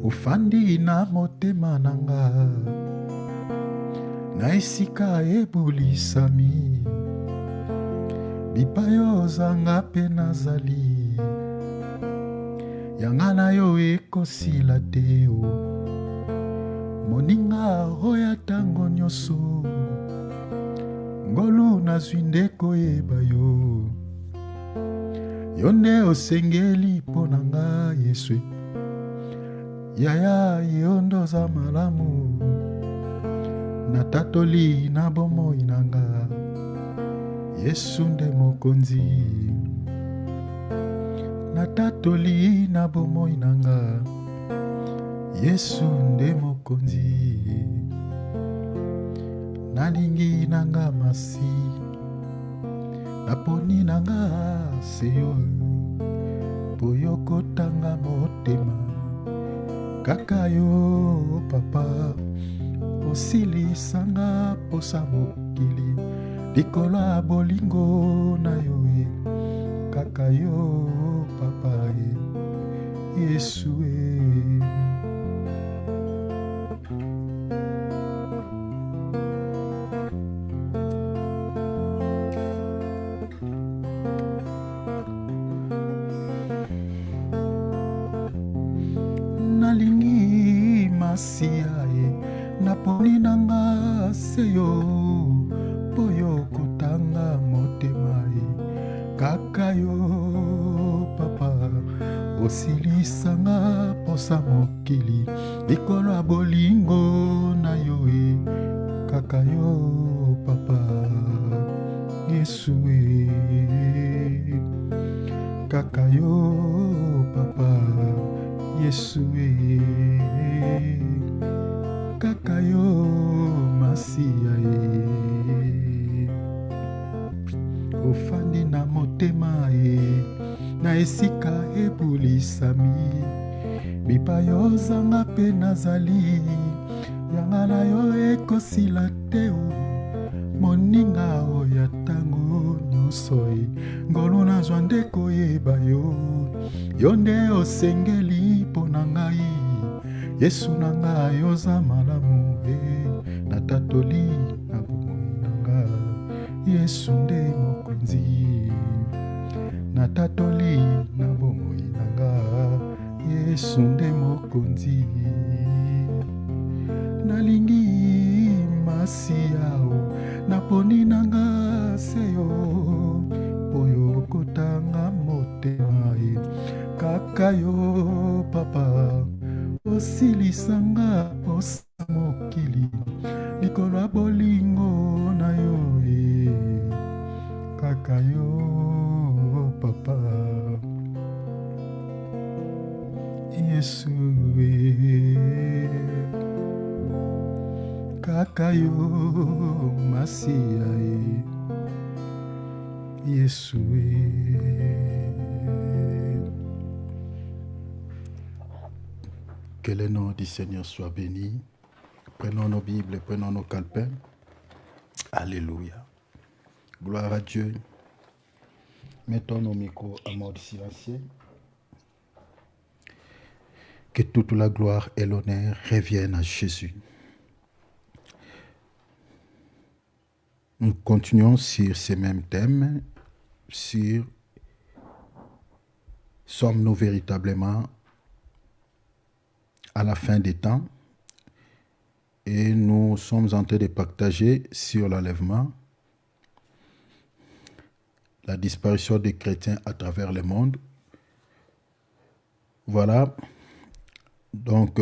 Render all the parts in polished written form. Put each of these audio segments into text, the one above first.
ofandi na motema nanga na esika ebulisami bipayo ozanga mpe nazali yanga na yo ekosila te o moninga oya ntango nyonso ngolu nazwi nde koyeba yo yo nde osengeli mpo na nga Yesu yaya yo ndoza malamu natatoli na bomoi na nga Yesu nde mokonzi natatoli na bomoi na nga Yesu nde mokonzi nalingi na nga masi naponi na nga seyo po yo kotanga motema kaka yo papa osilisanga posa mokili likolo ya bolingo na yo kaka yo papa Yesu nalingi masia naponi nanga seyo po yo kotanga motema kaka yo papa osilisanga posa mokili likolo ya bolingo na yo kaka yo papa Yesu kaka yo papa Yesu kaka yo masia ofandi na motema na esika ebulisami bipayo ozanga mpe nazali yanga na yo ekosila te moninga oya ntango nyonso ngolu nazwa nde koyeba yo yo nde osengeli mpo na ngai Yesu na ngai oza malamu natatoli na bomoi na nga Yesu nde mokonzi natatoli na bomoi na nga Yesu nde mokonzi nalingi masia naponi na nga seyo po yo kotanga motema kaka yo papa osilisanga posa mokili likolo ya bolingo na yo kaka yo papa Yesu kaka yo masia Yesu Que le nom du Seigneur soit béni. Prenons nos Bibles, prenons nos calepins. Alléluia. Gloire à Dieu. Mettons nos micros à mode silencieux. Que toute la gloire et l'honneur reviennent à Jésus. Nous continuons sur ces mêmes thèmes, sur sommes-nous véritablement à la fin des temps, et nous sommes en train de partager sur l'enlèvement, la disparition des chrétiens à travers le monde. Voilà, donc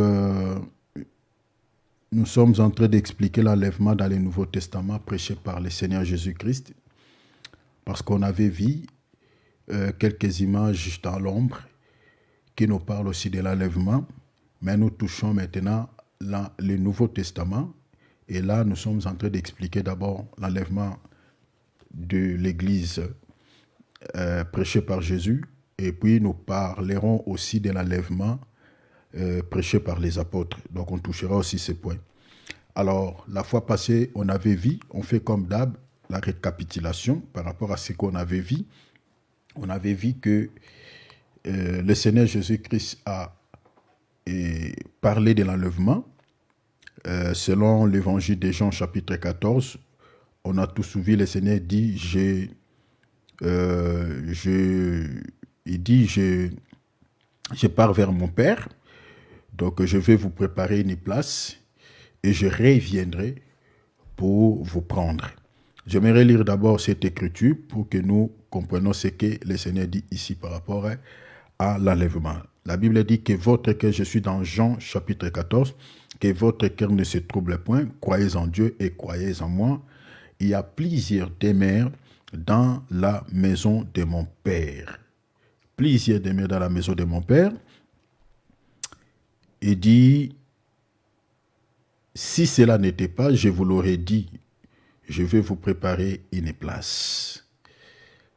nous sommes en train d'expliquer l'enlèvement dans le Nouveau Testament prêché par le Seigneur Jésus-Christ, parce qu'on avait vu quelques images dans l'ombre qui nous parlent aussi de l'enlèvement. Mais nous touchons maintenant le Nouveau Testament. Et là, nous sommes en train d'expliquer d'abord l'enlèvement de l'Église prêché par Jésus. Et puis, nous parlerons aussi de l'enlèvement prêché par les apôtres. Donc, on touchera aussi ces points. Alors, la fois passée, on avait vu, on fait comme d'hab, la récapitulation par rapport à ce qu'on avait vu. On avait vu que le Seigneur Jésus-Christ a parler de l'enlèvement. Selon l'évangile de Jean chapitre 14, on a tous vu, le Seigneur dit, je pars vers mon Père, donc je vais vous préparer une place et je reviendrai pour vous prendre. J'aimerais lire d'abord cette écriture pour que nous comprenions ce que le Seigneur dit ici par rapport à l'enlèvement. La Bible dit que votre cœur, je suis dans Jean chapitre 14, que votre cœur ne se trouble point, croyez en Dieu et croyez en moi. Il y a plusieurs demeures dans la maison de mon Père. Plusieurs demeures dans la maison de mon Père. Il dit, si cela n'était pas, je vous l'aurais dit, je vais vous préparer une place.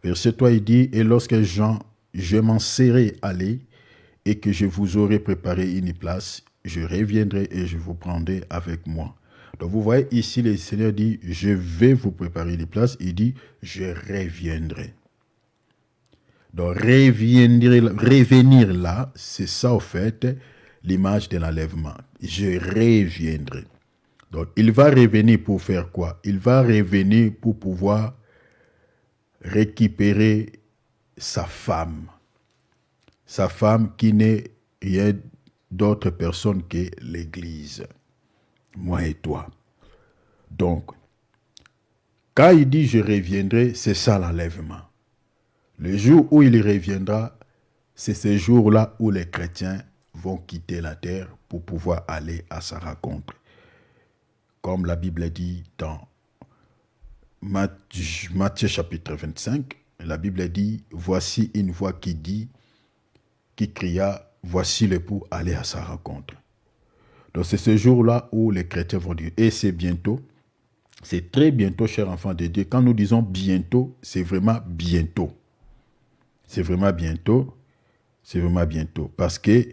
Verset 3, il dit, et lorsque je m'en serai allé et que je vous aurai préparé une place, je reviendrai et je vous prendrai avec moi. Donc vous voyez ici, le Seigneur dit, je vais vous préparer une place. Il dit, je reviendrai. Donc revenir là, c'est ça au fait, l'image de l'enlèvement. Je reviendrai. Donc il va revenir pour faire quoi? Il va revenir pour pouvoir récupérer sa femme qui n'est rien d'autre personne que l'Église, moi et toi. Donc, quand il dit je reviendrai, c'est ça l'enlèvement. Le jour où il reviendra, c'est ce jour-là où les chrétiens vont quitter la terre pour pouvoir aller à sa rencontre. Comme la Bible dit dans Matthieu chapitre 25, la Bible dit, voici une voix qui cria, voici l'époux, allez à sa rencontre. Donc c'est ce jour-là où les chrétiens vont dire, et c'est bientôt, c'est très bientôt, chers enfants de Dieu. Quand nous disons bientôt, c'est vraiment bientôt. C'est vraiment bientôt, parce que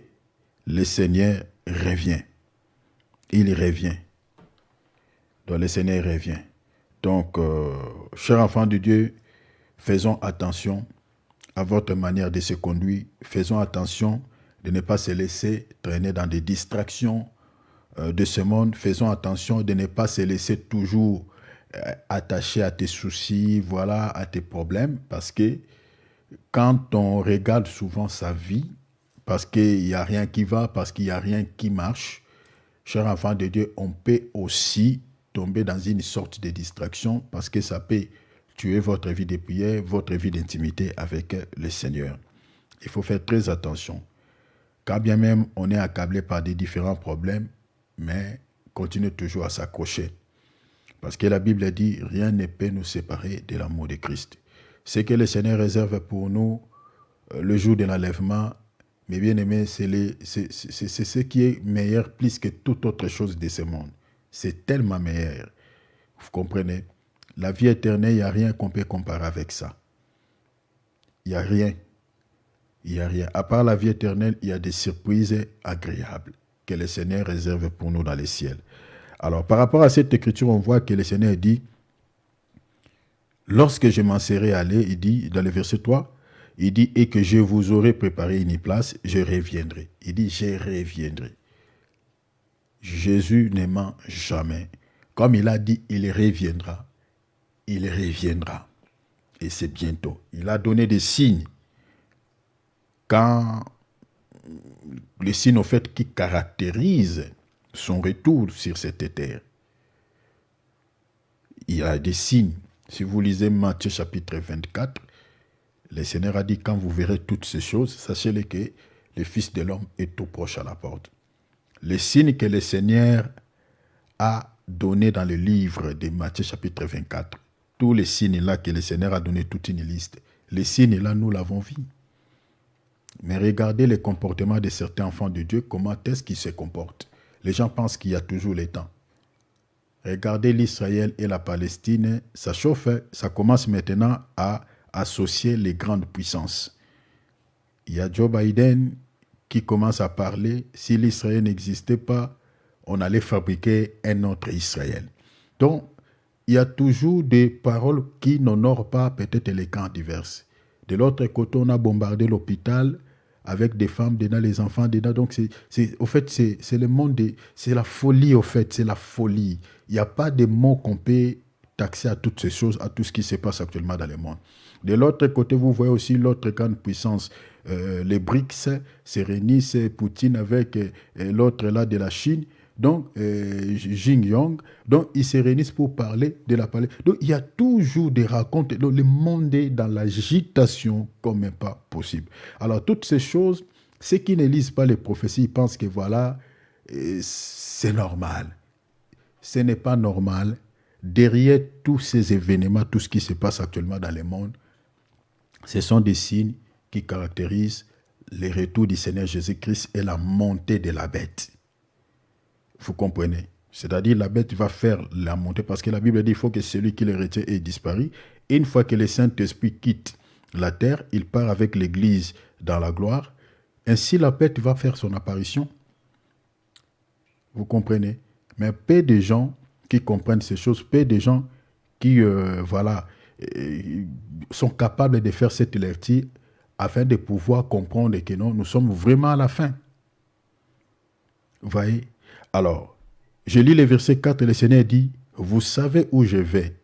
le Seigneur revient. Il revient. Donc le Seigneur revient. Donc, chers enfants de Dieu, faisons attention à votre manière de se conduire. Faisons attention de ne pas se laisser traîner dans des distractions de ce monde. Faisons attention de ne pas se laisser toujours attaché à tes soucis, voilà, à tes problèmes, parce que quand on regarde souvent sa vie, parce qu'il n'y a rien qui va, parce qu'il n'y a rien qui marche, chers enfants de Dieu, on peut aussi tomber dans une sorte de distraction parce que ça peut tuer votre vie de prière, votre vie d'intimité avec le Seigneur. Il faut faire très attention. Quand bien même on est accablé par des différents problèmes, mais continue toujours à s'accrocher. Parce que la Bible dit, rien ne peut nous séparer de l'amour de Christ. Ce que le Seigneur réserve pour nous le jour de l'enlèvement, mes bien-aimés, c'est ce qui est meilleur plus que toute autre chose de ce monde. C'est tellement meilleur. Vous comprenez? La vie éternelle, il n'y a rien qu'on peut comparer avec ça. Il n'y a rien. Il n'y a rien. À part la vie éternelle, il y a des surprises agréables que le Seigneur réserve pour nous dans les ciels. Alors, par rapport à cette écriture, on voit que le Seigneur dit, lorsque je m'en serai allé, il dit, dans le verset 3, il dit, et que je vous aurai préparé une place, je reviendrai. Il dit, je reviendrai. Jésus ne ment jamais. Comme il a dit, il reviendra. Il reviendra. Et c'est bientôt. Il a donné des signes. Quand les signes, au fait, qui caractérisent son retour sur cette terre. Il y a des signes. Si vous lisez Matthieu chapitre 24, le Seigneur a dit, quand vous verrez toutes ces choses, sachez-le que le Fils de l'homme est tout proche à la porte. Les signes que le Seigneur a donnés dans le livre de Matthieu chapitre 24, tous les signes-là que le Seigneur a donné toute une liste, les signes-là, nous l'avons vu. Mais regardez le comportement de certains enfants de Dieu, comment est-ce qu'ils se comportent. Les gens pensent qu'il y a toujours le temps. Regardez l'Israël et la Palestine, ça chauffe, ça commence maintenant à associer les grandes puissances. Il y a Joe Biden qui commence à parler, si l'Israël n'existait pas, on allait fabriquer un autre Israël. Donc, il y a toujours des paroles qui n'honorent pas peut-être les camps divers. De l'autre côté, on a bombardé l'hôpital avec des femmes dedans, les enfants dedans. Donc, au fait, c'est le monde, c'est la folie, au fait, c'est la folie. Il n'y a pas de mots qu'on peut taxer à toutes ces choses, à tout ce qui se passe actuellement dans le monde. De l'autre côté, vous voyez aussi l'autre grande puissance. Les BRICS se réunissent, Poutine avec l'autre là de la Chine. Donc, Xinjiang, donc ils se réunissent pour parler de la palais. Donc, il y a toujours des racontes. Donc, le monde est dans l'agitation comme même pas possible. Alors, toutes ces choses, ceux qui ne lisent pas les prophéties, ils pensent que voilà, c'est normal. Ce n'est pas normal. Derrière tous ces événements, tout ce qui se passe actuellement dans le monde, ce sont des signes qui caractérisent le retour du Seigneur Jésus-Christ et la montée de la bête. Vous comprenez? C'est-à-dire la bête va faire la montée parce que la Bible dit qu'il faut que celui qui le retient ait disparu. Et une fois que le Saint-Esprit quitte la terre, il part avec l'Église dans la gloire. Ainsi, la bête va faire son apparition. Vous comprenez? Mais peu de gens qui comprennent ces choses, peu de gens qui sont capables de faire cette lecture afin de pouvoir comprendre que non, nous sommes vraiment à la fin. Vous voyez? Alors, je lis le verset 4 et le Seigneur dit, vous savez où je vais.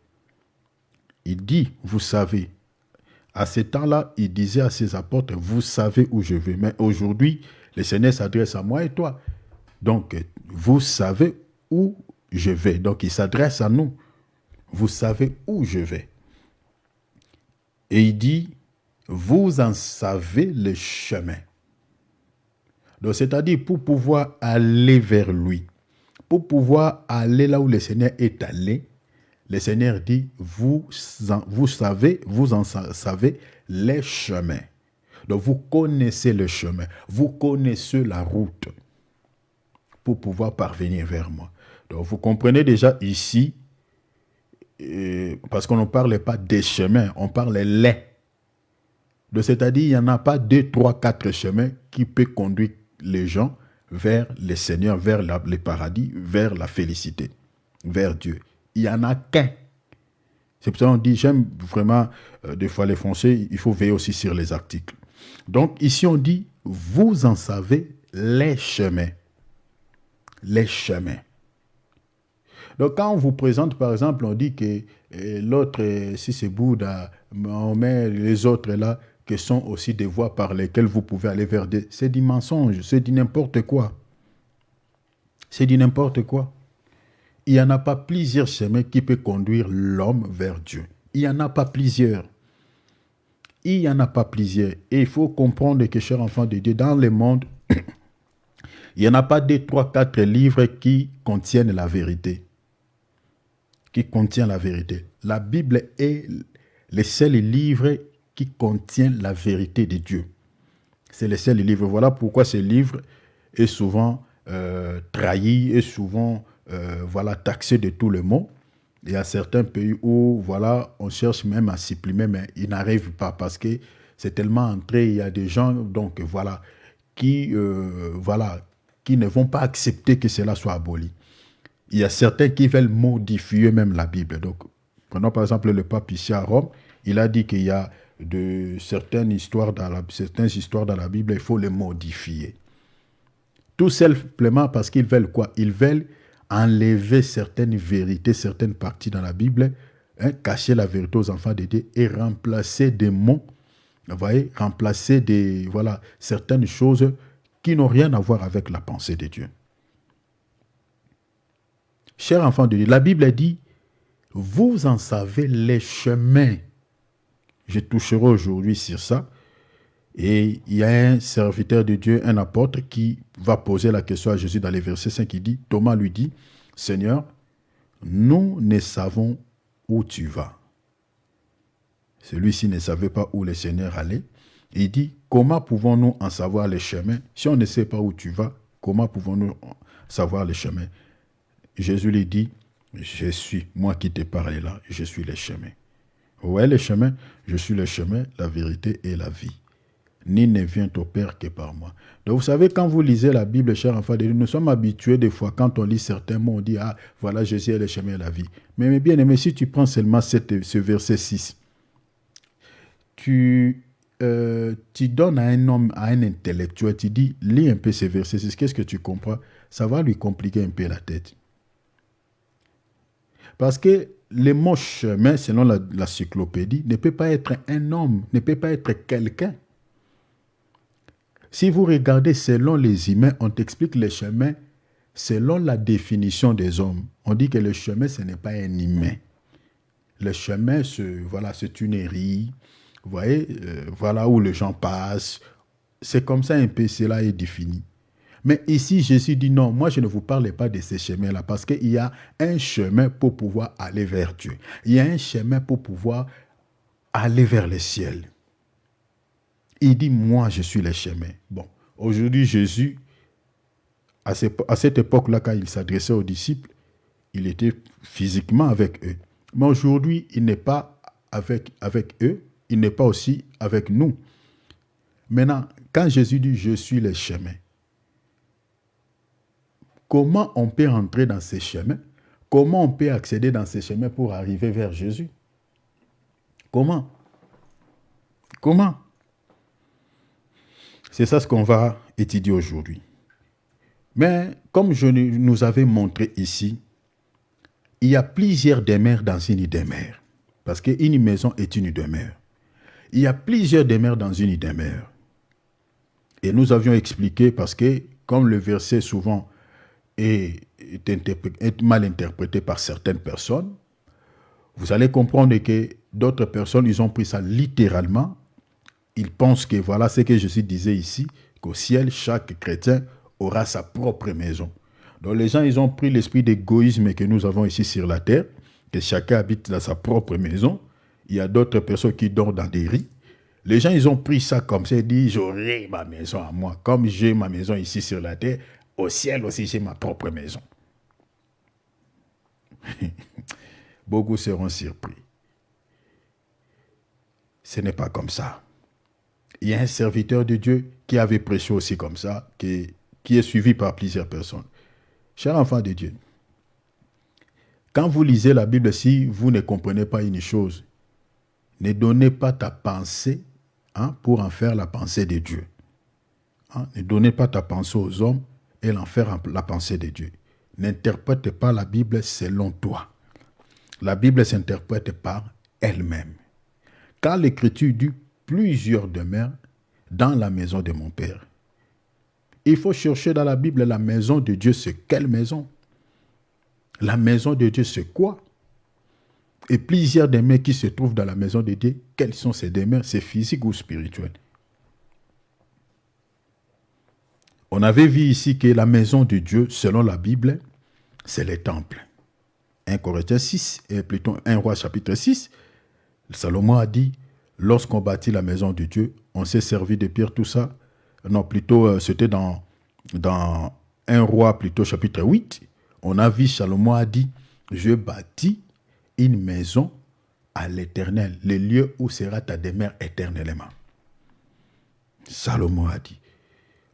Il dit, vous savez. À ce temps-là, il disait à ses apôtres, vous savez où je vais. Mais aujourd'hui, le Seigneur s'adresse à moi et toi. Donc, vous savez où je vais. Donc, il s'adresse à nous. Vous savez où je vais. Et il dit, vous en savez le chemin. Donc, c'est-à-dire, pour pouvoir aller vers lui, pour pouvoir aller là où le Seigneur est allé, le Seigneur dit, vous en savez les chemins. Donc, vous connaissez le chemin, vous connaissez la route pour pouvoir parvenir vers moi. Donc, vous comprenez déjà ici, parce qu'on ne parle pas des chemins, on parle les. Donc, c'est-à-dire, il n'y en a pas 2, 3, 4 chemins qui peuvent conduire les gens vers le Seigneur, vers le paradis, vers la félicité, vers Dieu. Il n'y en a qu'un. C'est pour ça qu'on dit, j'aime vraiment, des fois les français, il faut veiller aussi sur les articles. Donc, ici, on dit, vous en savez les chemins. Les chemins. Donc, quand on vous présente, par exemple, on dit que l'autre, si c'est Bouddha, on met les autres là, qui sont aussi des voies par lesquelles vous pouvez aller vers Dieu. C'est du mensonge, c'est du n'importe quoi. C'est du n'importe quoi. Il n'y en a pas plusieurs chemins qui peuvent conduire l'homme vers Dieu. Il n'y en a pas plusieurs. Il n'y en a pas plusieurs. Et il faut comprendre que, chers enfants de Dieu, dans le monde, il n'y en a pas 2, 3, 4 livres qui contiennent la vérité. Qui contient la vérité. La Bible est le seul livre qui contient la vérité de Dieu. C'est le seul livre. Voilà pourquoi ce livre est souvent trahi, est souvent taxé de tous les mots. Il y a certains pays où on cherche même à supprimer, mais ils n'arrivent pas parce que c'est tellement entré. Il y a des gens qui ne vont pas accepter que cela soit aboli. Il y a certains qui veulent modifier même la Bible. Donc, prenons par exemple le pape ici à Rome. Il a dit qu'il y a certaines histoires dans la Bible, il faut les modifier. Tout simplement parce qu'ils veulent quoi? Ils veulent enlever certaines vérités, certaines parties dans la Bible, cacher la vérité aux enfants de Dieu et remplacer des mots, vous voyez, remplacer certaines choses qui n'ont rien à voir avec la pensée de Dieu. Chers enfants de Dieu, la Bible dit, vous en savez les chemins. Je toucherai aujourd'hui sur ça. Et il y a un serviteur de Dieu, un apôtre, qui va poser la question à Jésus dans les versets 5. Thomas lui dit, Seigneur, nous ne savons où tu vas. Celui-ci ne savait pas où le Seigneur allait. Il dit, comment pouvons-nous en savoir les chemins? Si on ne sait pas où tu vas, comment pouvons-nous savoir les chemins? Jésus lui dit, je suis, moi qui te parle là, je suis le chemin. Où est le chemin? Je suis le chemin, la vérité et la vie. Ni ne vient au Père que par moi. Donc vous savez, quand vous lisez la Bible, chers enfants de Dieu, nous sommes habitués des fois, quand on lit certains mots, on dit, ah, voilà, Jésus est le chemin et la vie. Mais bien aimé, si tu prends seulement ce verset 6, tu tu donnes à un homme, à un intellectuel, tu dis, lis un peu ces versets, qu'est-ce que tu comprends? Ça va lui compliquer un peu la tête. Parce que le mot chemin, selon la cyclopédie, ne peut pas être un homme, ne peut pas être quelqu'un. Si vous regardez selon les humains, on t'explique le chemin selon la définition des hommes. On dit que le chemin, ce n'est pas un humain. Le chemin, voilà, c'est une rue. Vous voyez, voilà où les gens passent. C'est comme ça un peu, cela est défini. Mais ici, Jésus dit non, moi je ne vous parle pas de ces chemins-là parce qu'il y a un chemin pour pouvoir aller vers Dieu. Il y a un chemin pour pouvoir aller vers le ciel. Il dit, moi je suis le chemin. Bon, aujourd'hui Jésus, à cette époque-là, quand il s'adressait aux disciples, il était physiquement avec eux. Mais aujourd'hui, il n'est pas avec eux, il n'est pas aussi avec nous. Maintenant, quand Jésus dit, je suis le chemin, comment on peut entrer dans ces chemins? Comment on peut accéder dans ces chemins pour arriver vers Jésus? Comment? Comment? C'est ça ce qu'on va étudier aujourd'hui. Mais comme je nous avais montré ici, il y a plusieurs demeures dans une demeure. Parce qu'une maison est une demeure. Il y a plusieurs demeures dans une demeure. Et nous avions expliqué parce que, comme le verset souvent est mal interprété par certaines personnes, vous allez comprendre que d'autres personnes, ils ont pris ça littéralement. Ils pensent que voilà ce que Jésus disait ici, qu'au ciel, chaque chrétien aura sa propre maison. Donc les gens, ils ont pris l'esprit d'égoïsme que nous avons ici sur la terre, que chacun habite dans sa propre maison. Il y a d'autres personnes qui dorment dans des riz. Les gens, ils ont pris ça comme ça et dit, j'aurai ma maison à moi. Comme j'ai ma maison ici sur la terre, au ciel aussi, j'ai ma propre maison. Beaucoup seront surpris. Ce n'est pas comme ça. Il y a un serviteur de Dieu qui avait prêché aussi comme ça, qui est suivi par plusieurs personnes. Chers enfants de Dieu, quand vous lisez la Bible, si vous ne comprenez pas une chose, ne donnez pas ta pensée pour en faire la pensée de Dieu. Ne donnez pas ta pensée aux hommes et en faire la pensée de Dieu. N'interprète pas la Bible selon toi. La Bible s'interprète par elle-même. Car l'Écriture dit plusieurs demeures dans la maison de mon Père. Il faut chercher dans la Bible la maison de Dieu, c'est quelle maison? La maison de Dieu, c'est quoi? Et plusieurs demeures qui se trouvent dans la maison de Dieu, quelles sont ces demeures? C'est physique ou spirituel? On avait vu ici que la maison de Dieu, selon la Bible, c'est le temple. 1 Corinthiens 6, et plutôt 1 Roi chapitre 6, Salomon a dit, lorsqu'on bâtit la maison de Dieu, on s'est servi de pierre, tout ça. Non, plutôt, c'était dans 1 Roi, plutôt chapitre 8. On a vu, Salomon a dit, je bâtis une maison à l'Éternel, le lieu où sera ta demeure éternellement. Salomon a dit.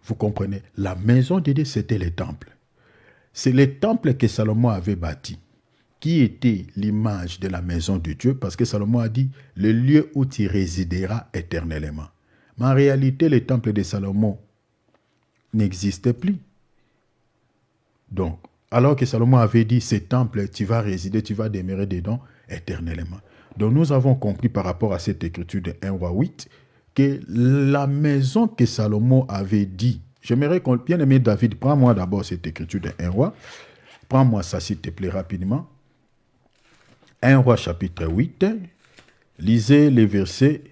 Vous comprenez? La maison de Dieu, c'était le temple. C'est le temple que Salomon avait bâti, qui était l'image de la maison de Dieu, parce que Salomon a dit, le lieu où tu résideras éternellement. Mais en réalité, le temple de Salomon n'existait plus. Donc, alors que Salomon avait dit, ce temple, tu vas résider, tu vas demeurer dedans éternellement. Donc, nous avons compris par rapport à cette écriture de 1 Roi 8, que la maison que Salomon avait dit, j'aimerais qu'on, bien aimé David, prends-moi d'abord cette écriture de 1 Roi, prends-moi ça s'il te plaît rapidement. 1 Roi chapitre 8, lisez les versets,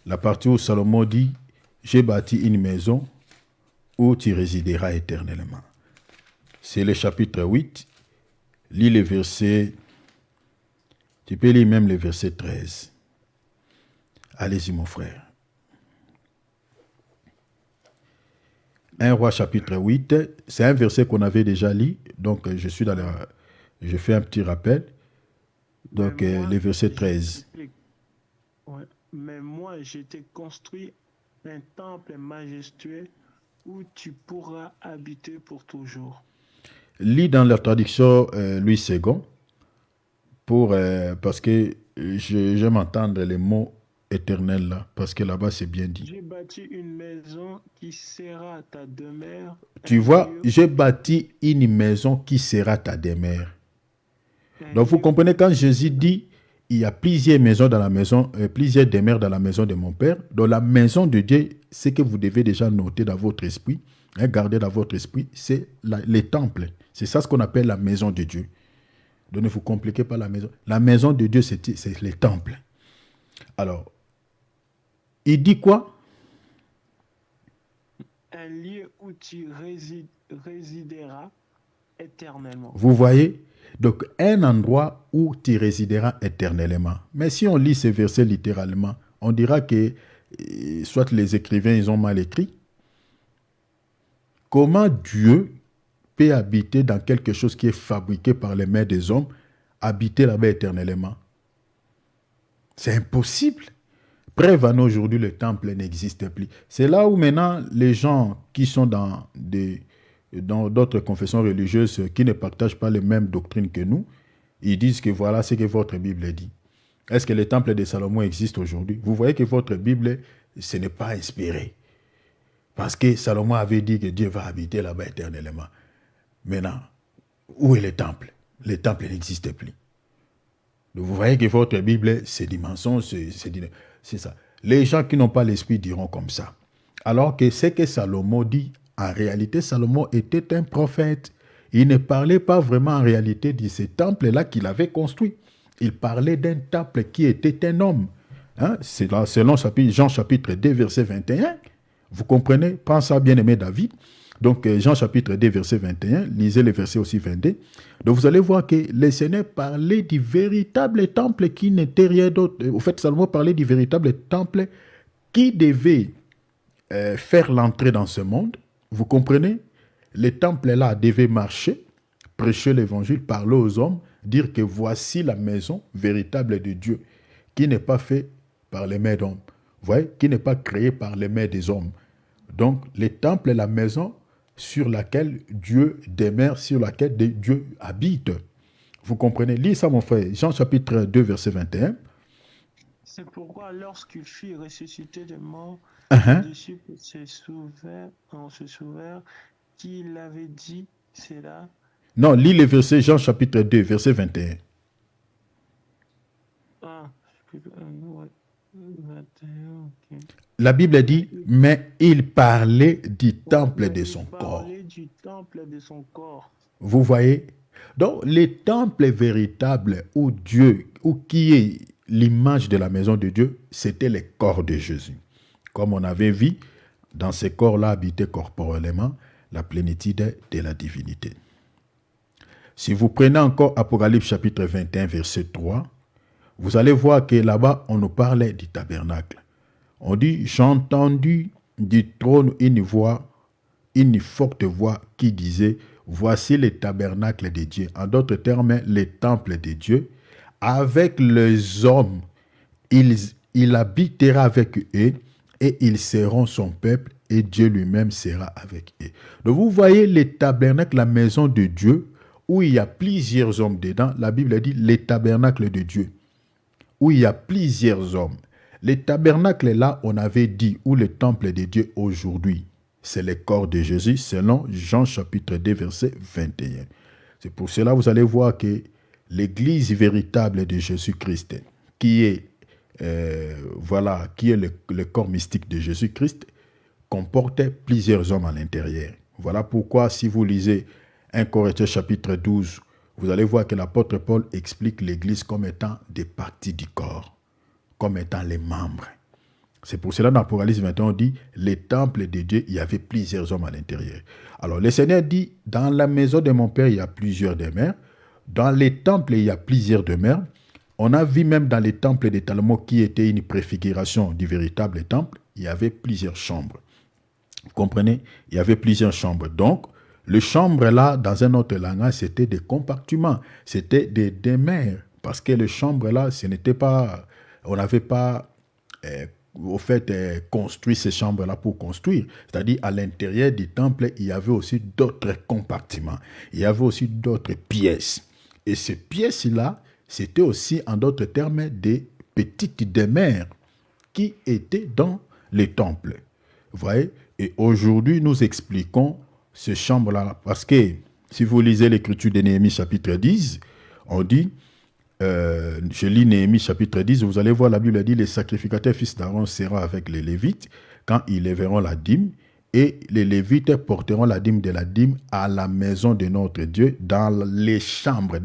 la partie où Salomon dit, j'ai bâti une maison où tu résideras éternellement. C'est le chapitre 8, lis les versets, tu peux lire même le verset 13. Allez-y mon frère. 1 Roi chapitre 8, c'est un verset qu'on avait déjà lu, donc je fais un petit rappel. Donc le verset 13. Ouais. Mais moi, je t'ai construit un temple majestueux où tu pourras habiter pour toujours. Lis dans la traduction Louis II, parce que j'aime entendre les mots éternelle là? Parce que là-bas, c'est bien dit. J'ai bâti une maison qui sera ta demeure, Tu un vois, lieu, j'ai bâti une maison qui sera ta demeure. un Donc, vous lieu comprenez, où quand tu Jésus seras. dit, il y a plusieurs maisons dans la maison, plusieurs demeures dans la maison de mon Père. Dans la maison de Dieu, ce que vous devez déjà noter dans votre esprit, hein, garder dans votre esprit, c'est les temples. C'est ça ce qu'on appelle la maison de Dieu. Donc, ne vous compliquez pas la maison. La maison de Dieu, c'est les temples. Alors, il dit quoi? Un lieu où tu résideras éternellement. Vous voyez? Donc, un endroit où tu résideras éternellement. Mais si on lit ces versets littéralement, on dira que soit les écrivains, ils ont mal écrit. Comment Dieu peut habiter dans quelque chose qui est fabriqué par les mains des hommes, habiter là-bas éternellement? C'est impossible. Preuve en aujourd'hui, le temple n'existe plus. C'est là où maintenant les gens qui sont dans d'autres confessions religieuses qui ne partagent pas les mêmes doctrines que nous, ils disent que voilà ce que votre Bible dit. Est-ce que le temple de Salomon existe aujourd'hui? Vous voyez que votre Bible, ce n'est pas inspiré. Parce que Salomon avait dit que Dieu va habiter là-bas éternellement. Maintenant, où est le temple? Le temple n'existe plus. Donc vous voyez que votre Bible, c'est des mensonges, c'est ça. Les gens qui n'ont pas l'esprit diront comme ça. Alors que ce que Salomon dit, en réalité, Salomon était un prophète. Il ne parlait pas vraiment en réalité de ce temple-là qu'il avait construit. Il parlait d'un temple qui était un homme. Hein? C'est là, selon Jean chapitre 2, verset 21. Vous comprenez? Prends ça, bien-aimé David. Donc, Jean chapitre 2, verset 21, lisez le verset aussi 22. Donc, vous allez voir que le Seigneur parlait du véritable temple qui n'était rien d'autre. Au fait, Salomon parlait du véritable temple qui devait faire l'entrée dans ce monde. Vous comprenez? Le temple-là devait marcher, prêcher l'évangile, parler aux hommes, dire que voici la maison véritable de Dieu, qui n'est pas faite par les mains d'hommes. Vous voyez? Qui n'est pas créée par les mains des hommes. Donc, le temple est la maison sur laquelle Dieu demeure, sur laquelle Dieu habite. Vous comprenez? Lis ça, mon frère. Jean chapitre 2, verset 21. C'est pourquoi lorsqu'il fut ressuscité de mort, Uh-huh. les disciples on se souvint qu'il avait dit cela. Non, lis le verset Jean chapitre 2, verset 21. Ah, ouais, 21, ok. La Bible dit, mais il parlait du temple Mais de il son corps. parlait du temple de son corps. Vous voyez? Donc, le temple véritable où Dieu, ou qui est l'image de la maison de Dieu, c'était le corps de Jésus. Comme on avait vu, dans ces corps-là habitait corporellement la plénitude de la divinité. Si vous prenez encore Apocalypse chapitre 21, verset 3, vous allez voir que là-bas, on nous parlait du tabernacle. On dit, j'ai entendu du trône une forte voix qui disait, voici le tabernacle de Dieu. En d'autres termes, le temple de Dieu. Avec les hommes, il habitera avec eux et ils seront son peuple et Dieu lui-même sera avec eux. Donc vous voyez le tabernacle, la maison de Dieu, où il y a plusieurs hommes dedans. La Bible dit le tabernacle de Dieu, où il y a plusieurs hommes. Le tabernacle là, on avait dit, où le temple de Dieu aujourd'hui, c'est le corps de Jésus, selon Jean chapitre 2, verset 21. C'est pour cela que vous allez voir que l'église véritable de Jésus-Christ, qui est, qui est le corps mystique de Jésus-Christ, comportait plusieurs hommes à l'intérieur. Voilà pourquoi, si vous lisez 1 Corinthiens chapitre 12, vous allez voir que l'apôtre Paul explique l'église comme étant des parties du corps, comme étant les membres. C'est pour cela, dans Apocalypse 21, on dit, les temples de Dieu, il y avait plusieurs hommes à l'intérieur. Alors, le Seigneur dit, dans la maison de mon Père, il y a plusieurs demeures. Dans les temples, il y a plusieurs demeures. On a vu même dans les temples de Salomon, qui était une préfiguration du véritable temple, il y avait plusieurs chambres. Vous comprenez? Il y avait plusieurs chambres. Donc, les chambres là, dans un autre langage, c'était des compartiments, c'était des demeures. Parce que les chambres là, ce n'était pas, on n'avait pas construit ces chambres-là pour construire. C'est-à-dire, à l'intérieur du temple, il y avait aussi d'autres compartiments. Il y avait aussi d'autres pièces. Et ces pièces-là, c'était aussi, en d'autres termes, des petites demeures. qui étaient dans les temples. Vous voyez? Et aujourd'hui, nous expliquons ces chambres-là. Parce que si vous lisez l'écriture de Néhémie chapitre 10, on dit, je lis Néhémie chapitre 10, vous allez voir, la Bible dit, les sacrificateurs fils d'Aaron seront avec les Lévites quand ils lèveront la dîme, et les Lévites porteront la dîme de la dîme à la maison de notre Dieu dans les chambres,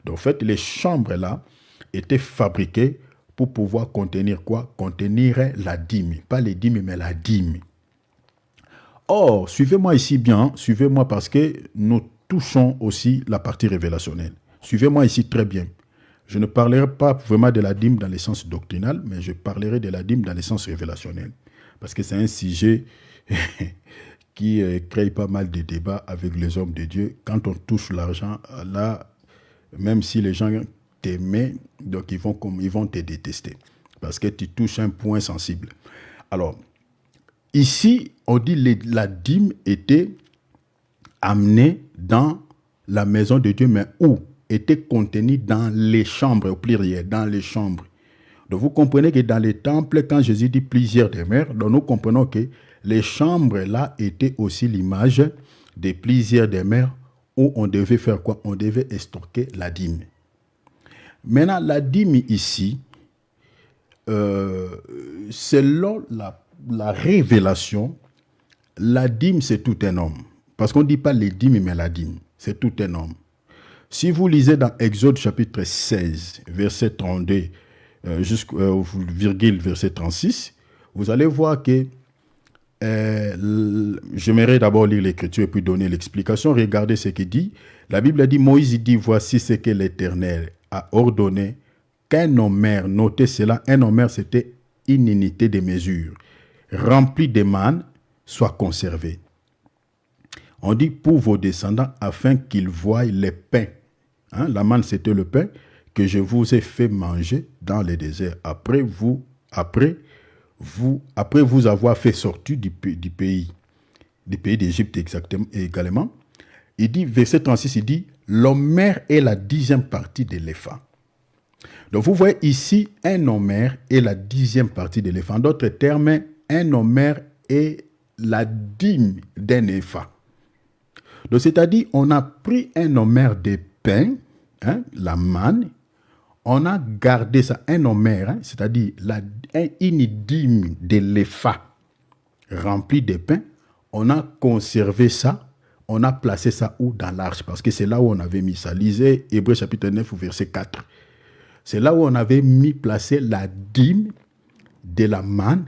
Donc en fait, les chambres-là étaient fabriquées pour pouvoir contenir quoi? Contenir la dîme. Pas les dîmes, mais la dîme. Or, suivez-moi ici bien, suivez-moi parce que nous touchons aussi la partie révélationnelle. Suivez-moi ici très bien. Je ne parlerai pas vraiment de la dîme dans le sens doctrinal, mais je parlerai de la dîme dans le sens révélationnel. Parce que c'est un sujet qui crée pas mal de débats avec les hommes de Dieu. Quand on touche l'argent, là, même si les gens t'aimaient, donc ils vont te détester. Parce que tu touches un point sensible. Alors, ici, on dit la dîme était amenée dans la maison de Dieu, mais où? Était contenue dans les chambres, au pluriel, dans les chambres. Donc vous comprenez que dans les temples, quand Jésus dit plusieurs demeures, donc nous comprenons que les chambres là étaient aussi l'image de plusieurs demeures où on devait faire quoi? On devait stocker la dîme. Maintenant, la dîme ici, selon la révélation, la dîme c'est tout un homme. Parce qu'on ne dit pas les dîmes, mais la dîme, c'est tout un homme. Si vous lisez dans Exode chapitre 16, verset 32, virgule verset 36, vous allez voir que j'aimerais d'abord lire l'écriture et puis donner l'explication. Regardez ce qu'il dit. La Bible dit, Moïse dit, voici ce que l'Éternel a ordonné qu'un homère, notez cela, un homère c'était une unité de mesure, remplie de manne, soit conservée. On dit pour vos descendants afin qu'ils voient les pains. Hein, la manne c'était le pain que je vous ai fait manger dans le désert. Après vous avoir fait sortir du pays d'Égypte également. Il dit, verset 36, il dit, l'homère est la 10e partie de l'épha. Donc vous voyez ici, un homère est la 10e partie de l'épha. En d'autres termes, un homère est la dîme d'un épha. Donc c'est-à-dire, on a pris un homère de pain, hein, la manne, on a gardé ça, un homère, hein, c'est-à-dire une dîme de l'épha remplie de pain, on a conservé ça, on a placé ça où? Dans l'arche, parce que c'est là où on avait mis ça. Lisez Hébreux chapitre 9, verset 4. C'est là où on avait placé la dîme de la manne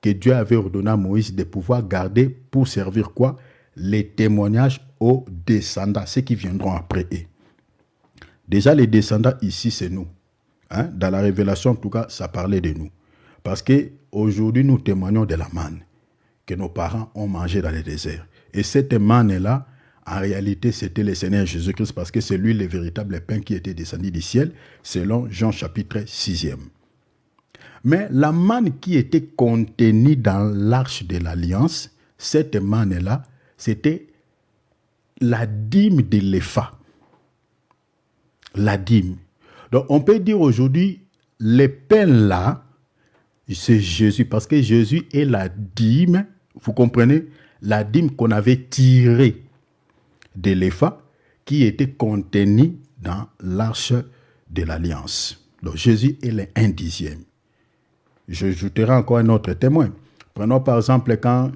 que Dieu avait ordonné à Moïse de pouvoir garder pour servir quoi? Les témoignages aux descendants, ceux qui viendront après eux. Déjà, les descendants ici, c'est nous. Hein? Dans la révélation, en tout cas, ça parlait de nous. Parce qu'aujourd'hui, nous témoignons de la manne que nos parents ont mangée dans le désert. Et cette manne-là, en réalité, c'était le Seigneur Jésus-Christ parce que c'est lui le véritable pain qui était descendu du ciel, selon Jean chapitre 6e. Mais la manne qui était contenue dans l'arche de l'Alliance, cette manne-là, c'était la dîme de l'épha. La dîme. Donc, on peut dire aujourd'hui, les pains là, c'est Jésus, parce que Jésus est la dîme, vous comprenez, la dîme qu'on avait tirée de l'épha, qui était contenue dans l'arche de l'Alliance. Donc, Jésus est le 1/10. J'ajouterai encore un autre témoin. Prenons par exemple quand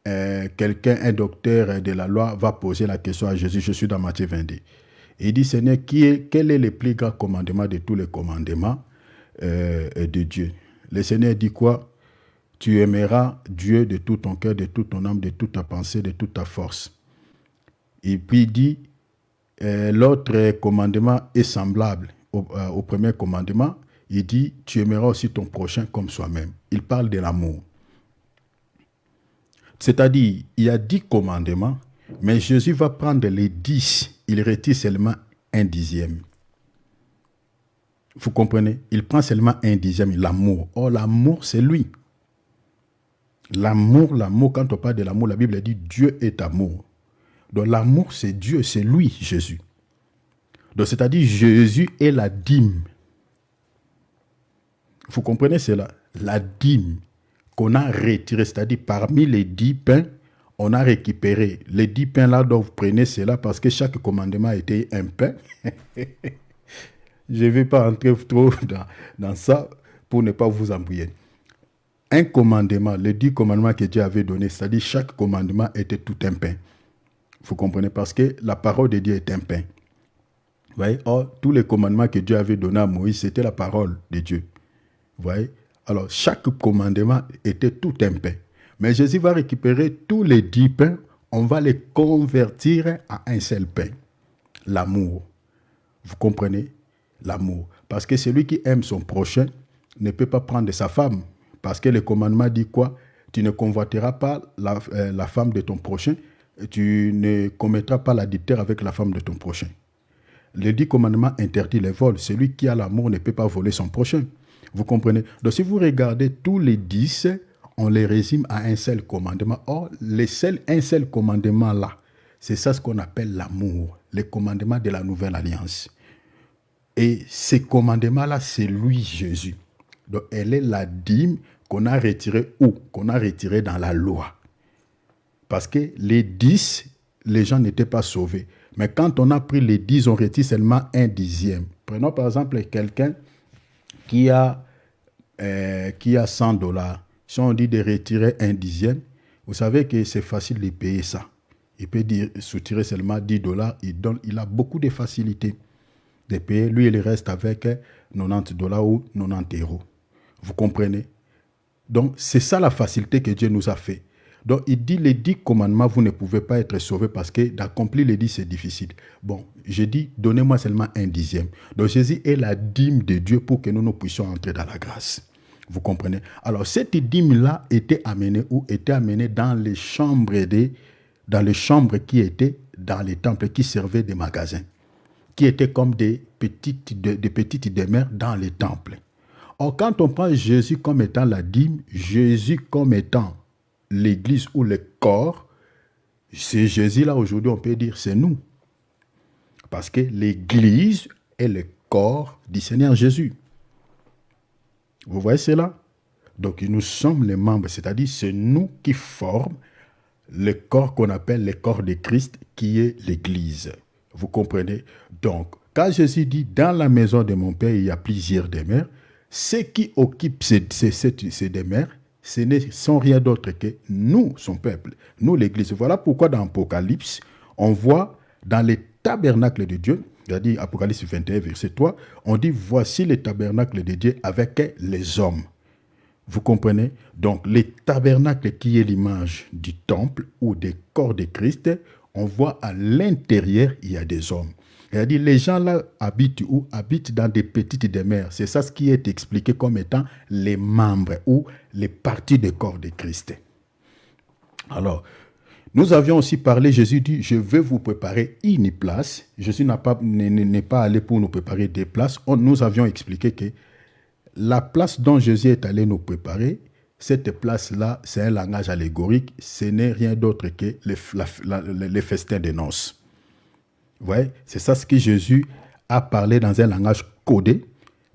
quelqu'un, un docteur de la loi, va poser la question à Jésus, je suis dans Matthieu 22. Il dit, Seigneur, quel est le plus grand commandement de tous les commandements de Dieu? Le Seigneur dit quoi? Tu aimeras Dieu de tout ton cœur, de toute ton âme, de toute ta pensée, de toute ta force. Et puis il dit, l'autre commandement est semblable au premier commandement. Il dit, tu aimeras aussi ton prochain comme soi-même. Il parle de l'amour. C'est-à-dire, il y a 10 commandements, mais Jésus va prendre les 10. Il retire seulement 1/10. Vous comprenez? Il prend seulement 1/10, l'amour. Or, l'amour, c'est lui. L'amour, quand on parle de l'amour, la Bible dit Dieu est amour. Donc, l'amour, c'est Dieu, c'est lui, Jésus. Donc, c'est-à-dire, Jésus est la dîme. Vous comprenez cela? La dîme qu'on a retirée, c'est-à-dire parmi les 10 pains, on a récupéré les 10 pains là dont vous prenez cela parce que chaque commandement était un pain. Je ne vais pas entrer trop dans ça pour ne pas vous embrouiller. Un commandement, les 10 commandements que Dieu avait donnés, c'est-à-dire chaque commandement était tout un pain. Vous comprenez? Parce que la parole de Dieu est un pain. Vous voyez? Or, tous les commandements que Dieu avait donnés à Moïse, c'était la parole de Dieu. Vous voyez? Alors, chaque commandement était tout un pain. Mais Jésus va récupérer tous les 10 pains, on va les convertir à un seul pain. L'amour. Vous comprenez? L'amour. Parce que celui qui aime son prochain ne peut pas prendre sa femme. Parce que le commandement dit quoi? Tu ne convoiteras pas la femme de ton prochain. Tu ne commettras pas l'adultère avec la femme de ton prochain. Le 10 commandements interdit les vols. Celui qui a l'amour ne peut pas voler son prochain. Vous comprenez? Donc si vous regardez tous les 10, on les résume à un seul commandement. Or, un seul commandement là, c'est ça ce qu'on appelle l'amour. Les commandements de la nouvelle alliance. Et ces commandements-là, c'est lui, Jésus. Donc, elle est la dîme qu'on a retirée où? Qu'on a retirée dans la loi. Parce que les 10, les gens n'étaient pas sauvés. Mais quand on a pris les 10, on retire seulement un dixième. Prenons par exemple quelqu'un qui a $100. Si on dit de retirer un dixième, vous savez que c'est facile de payer ça. Il peut soutirer seulement $10. Il a beaucoup de facilité de payer. Lui, il reste avec $90 ou 90 €. Vous comprenez? Donc, c'est ça la facilité que Dieu nous a fait. Donc, il dit les 10 commandements, vous ne pouvez pas être sauvés parce que d'accomplir les 10, c'est difficile. Bon, je dis, donnez-moi seulement un dixième. Donc, Jésus est la dîme de Dieu pour que nous puissions entrer dans la grâce. Vous comprenez? Alors, cette dîme-là était amenée où? Était amenée dans les chambres qui étaient dans les temples, qui servaient des magasins, qui étaient comme des petites demeures dans les temples. Or, quand on prend Jésus comme étant la dîme, Jésus comme étant l'église ou le corps, c'est Jésus-là aujourd'hui, on peut dire, c'est nous. Parce que l'église est le corps du Seigneur Jésus. Vous voyez cela? Donc, nous sommes les membres, c'est-à-dire c'est nous qui formons le corps qu'on appelle le corps de Christ, qui est l'église. Vous comprenez? Donc, quand Jésus dit, dans la maison de mon Père, il y a plusieurs demeures, ceux qui occupent ces demeures, ce ne sont rien d'autre que nous, son peuple, nous l'église. Voilà pourquoi dans Apocalypse, on voit dans les tabernacles de Dieu, c'est-à-dire Apocalypse 21, verset 3, on dit, voici les tabernacles de Dieu avec les hommes. Vous comprenez? Donc, les tabernacles qui est l'image du temple ou des corps de Christ, on voit à l'intérieur, il y a des hommes. C'est-à-dire, les gens là habitent où? Habitent dans des petites demeures. C'est ça ce qui est expliqué comme étant les membres ou les parties du corps de Christ. Alors, nous avions aussi parlé, Jésus dit, je vais vous préparer une place. Jésus n'est pas allé pour nous préparer des places. Nous avions expliqué que la place dont Jésus est allé nous préparer, cette place-là, c'est un langage allégorique. Ce n'est rien d'autre que les festins de noces. Vous voyez, c'est ça ce que Jésus a parlé dans un langage codé.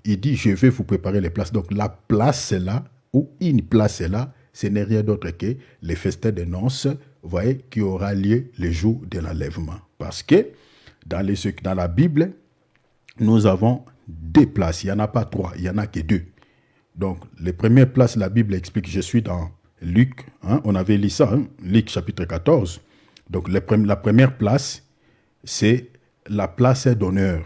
Il dit, je vais vous préparer les places. Donc, la place est là, ou une place est là, ce n'est rien d'autre que les festins de noces, vous voyez, qui aura lieu le jour de l'enlèvement. Parce que dans la Bible, nous avons 2 places. Il n'y en a pas 3, il n'y en a que 2. Donc, les premières places, la Bible explique, je suis dans Luc, on avait lu ça, Luc chapitre 14. Donc, la première place, c'est la place d'honneur.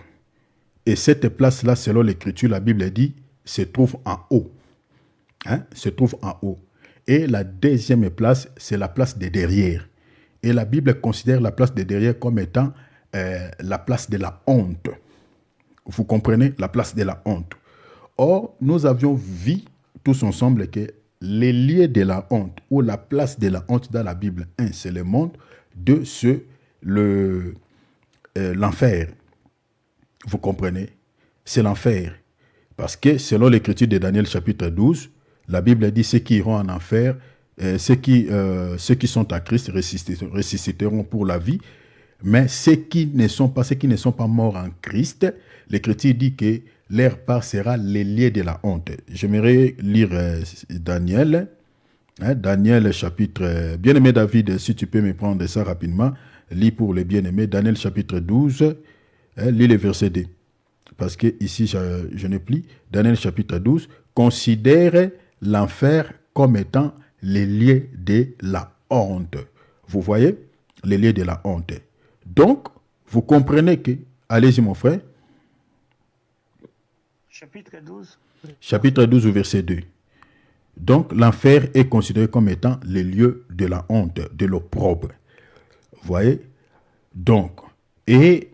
Et cette place-là, selon l'Écriture, la Bible dit, se trouve en haut. Se trouve en haut. Et la deuxième place, c'est la place de derrière. Et la Bible considère la place de derrière comme étant la place de la honte. Vous comprenez? La place de la honte. Or, nous avions vu tous ensemble que les lieux de la honte ou la place de la honte dans la Bible, 1, c'est le monde, 2, c'est l'enfer. Vous comprenez? C'est l'enfer. Parce que selon l'écriture de Daniel chapitre 12, la Bible dit ceux qui iront en enfer, ceux qui sont à Christ ressusciteront pour la vie. Mais ceux qui ne sont pas morts en Christ, l'Écriture dit que leur part sera les liés de la honte. J'aimerais lire Daniel. Daniel chapitre... Bien-aimé David, si tu peux me prendre ça rapidement, lis pour les bien-aimés. Daniel chapitre 12, lis les versets 2. Parce que ici, je n'ai plus. Daniel chapitre 12, considère l'enfer comme étant les lieux de la honte. Vous voyez? Les lieux de la honte. Donc, vous comprenez que... Allez-y, mon frère. Chapitre 12. Chapitre 12, verset 2. Donc, l'enfer est considéré comme étant les lieux de la honte, de l'opprobre. Vous voyez? Donc, et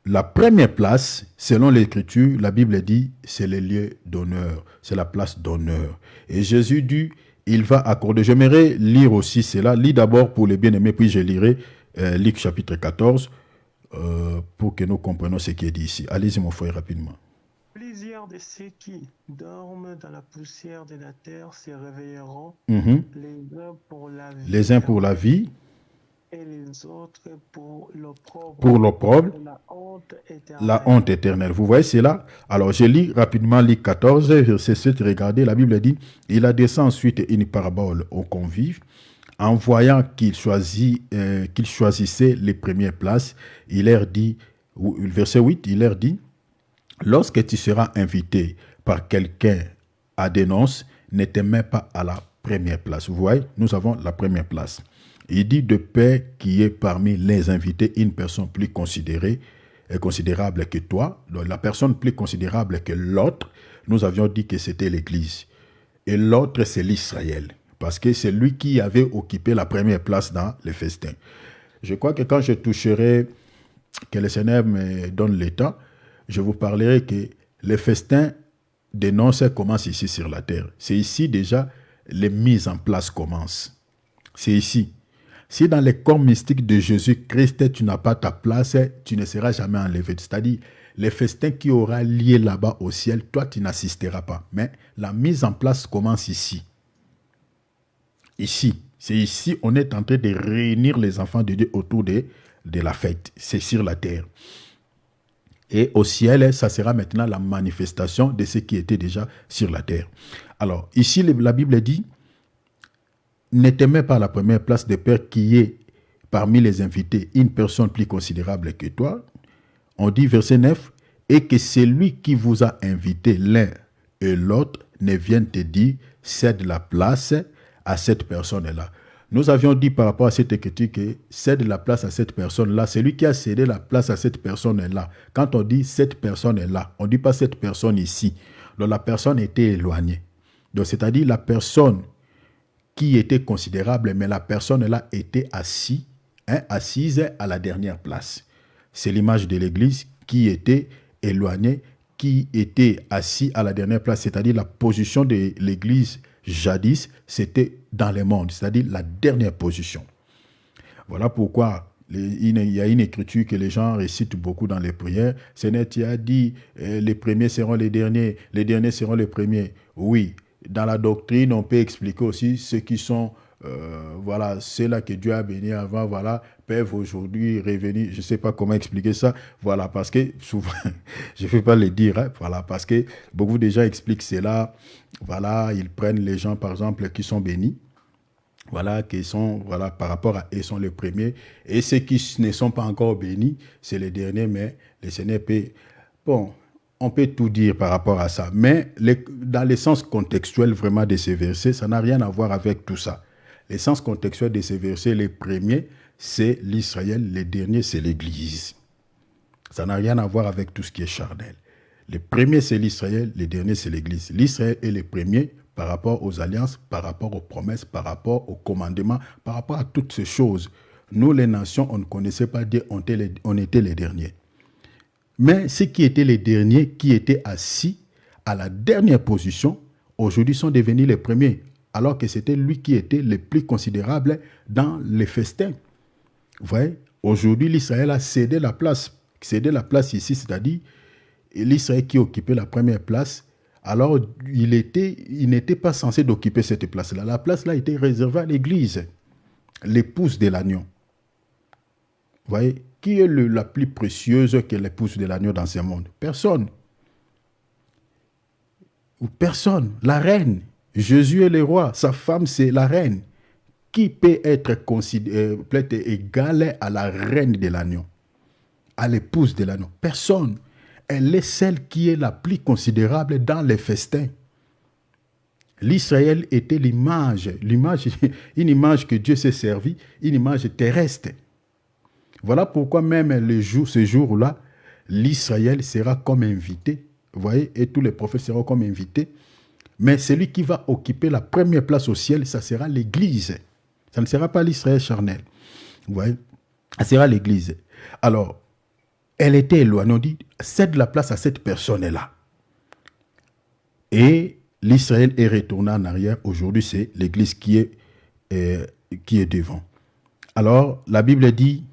la première place, selon l'Écriture, la Bible dit, c'est les lieux d'honneur. C'est la place d'honneur. Et Jésus dit, il va accorder. J'aimerais lire aussi cela. Lis d'abord pour les bien-aimés, puis je lirai Luc chapitre 14 pour que nous comprenions ce qui est dit ici. Allez-y, mon frère, rapidement. Plusieurs de ceux qui dorment dans la poussière de la terre se réveilleront, les uns pour la vie, et les autres pour l'opprobre. Pour l'opprobre, la honte éternelle. Vous voyez cela? Alors, je lis rapidement Luc 14, verset 7. Regardez, la Bible dit, il adressa ensuite une parabole aux convives. En voyant qu'ils choisissaient les premières places, il leur dit, verset 8, il leur dit, lorsque tu seras invité par quelqu'un à des noces, ne te mets pas à la première place. Vous voyez, nous avons la première place. Il dit de peur qu'il y ait parmi les invités une personne plus considérable que toi. Donc, la personne plus considérable que l'autre, nous avions dit que c'était l'Église. Et l'autre, c'est l'Israël. Parce que c'est lui qui avait occupé la première place dans les festins. Je crois que quand je toucherai, que le Seigneur me donne le temps, je vous parlerai que les festins des noces commencent ici sur la terre. C'est ici déjà les mises en place commencent. C'est ici. Si dans les corps mystiques de Jésus-Christ, tu n'as pas ta place, tu ne seras jamais enlevé. C'est-à-dire, les festins qui aura lieu là-bas au ciel, toi, tu n'assisteras pas. Mais la mise en place commence ici. Ici. C'est ici, on est en train de réunir les enfants de Dieu autour de la fête. C'est sur la terre. Et au ciel, ça sera maintenant la manifestation de ce qui était déjà sur la terre. Alors, ici, la Bible dit, ne te mets pas à la première place de peur qu'il y ait parmi les invités une personne plus considérable que toi. On dit, verset 9, et que celui qui vous a invité l'un et l'autre ne vienne te dire, cède la place à cette personne-là. Nous avions dit par rapport à cette écriture que cède la place à cette personne-là. Celui qui a cédé la place à cette personne-là. Quand on dit cette personne-là, on ne dit pas cette personne ici. Donc la personne était éloignée. Donc c'est-à-dire la personne qui était considérable, mais la personne-là était assise à la dernière place. C'est l'image de l'Église qui était éloignée, qui était assis à la dernière place. C'est-à-dire la position de l'Église jadis, c'était dans le monde, c'est-à-dire la dernière position. Voilà pourquoi il y a une écriture que les gens récitent beaucoup dans les prières. Seigneur, tu as dit, les premiers seront les derniers seront les premiers. Oui, dans la doctrine, on peut expliquer aussi ceux qui sont, voilà, ceux-là que Dieu a bénis avant, voilà, peuvent aujourd'hui revenir. Je ne sais pas comment expliquer ça. Voilà, parce que souvent, je ne vais pas le dire, hein, voilà, parce que beaucoup de gens expliquent cela. Voilà, ils prennent les gens, par exemple, qui sont bénis. Voilà, qui sont, voilà, par rapport à eux, sont les premiers. Et ceux qui ne sont pas encore bénis, c'est les derniers, mais le Seigneur peut... Bon, on peut tout dire par rapport à ça. Mais dans le sens contextuel vraiment de ces versets, ça n'a rien à voir avec tout ça. Le sens contextuel de ces versets, les premiers, c'est l'Israël, les derniers, c'est l'Église. Ça n'a rien à voir avec tout ce qui est charnel. Les premiers, c'est l'Israël, les derniers, c'est l'Église. L'Israël est les premiers par rapport aux alliances, par rapport aux promesses, par rapport aux commandements, par rapport à toutes ces choses. Nous, les nations, on ne connaissait pas Dieu, on était les derniers. Mais ceux qui étaient les derniers, qui étaient assis à la dernière position, aujourd'hui sont devenus les premiers, alors que c'était lui qui était le plus considérable dans les festins. Vous voyez, aujourd'hui, l'Israël a cédé la place. Cédé la place ici, c'est-à-dire l'Israël qui occupait la première place. Alors, il n'était pas censé d'occuper cette place-là. La place-là était réservée à l'Église, l'épouse de l'agneau. voyez, qui est la plus précieuse que l'épouse de l'agneau dans ce monde? Personne. Personne. La reine. Jésus est le roi. Sa femme, c'est la reine. Qui peut être peut-être égale à la reine de l'agneau, à l'épouse de l'agneau? Personne. Elle est celle qui est la plus considérable dans les festins. L'Israël était une image que Dieu s'est servi, une image terrestre. Voilà pourquoi même ce jour-là, l'Israël sera comme invité, vous voyez, et tous les prophètes seront comme invités. Mais celui qui va occuper la première place au ciel, ça sera l'Église. Ça ne sera pas l'Israël charnel. Vous voyez, ça sera l'Église. Alors, elle était éloignée, on dit, cède la place à cette personne-là. Et l'Israël est retourné en arrière. Aujourd'hui, c'est l'Église qui est devant. Alors, la Bible dit,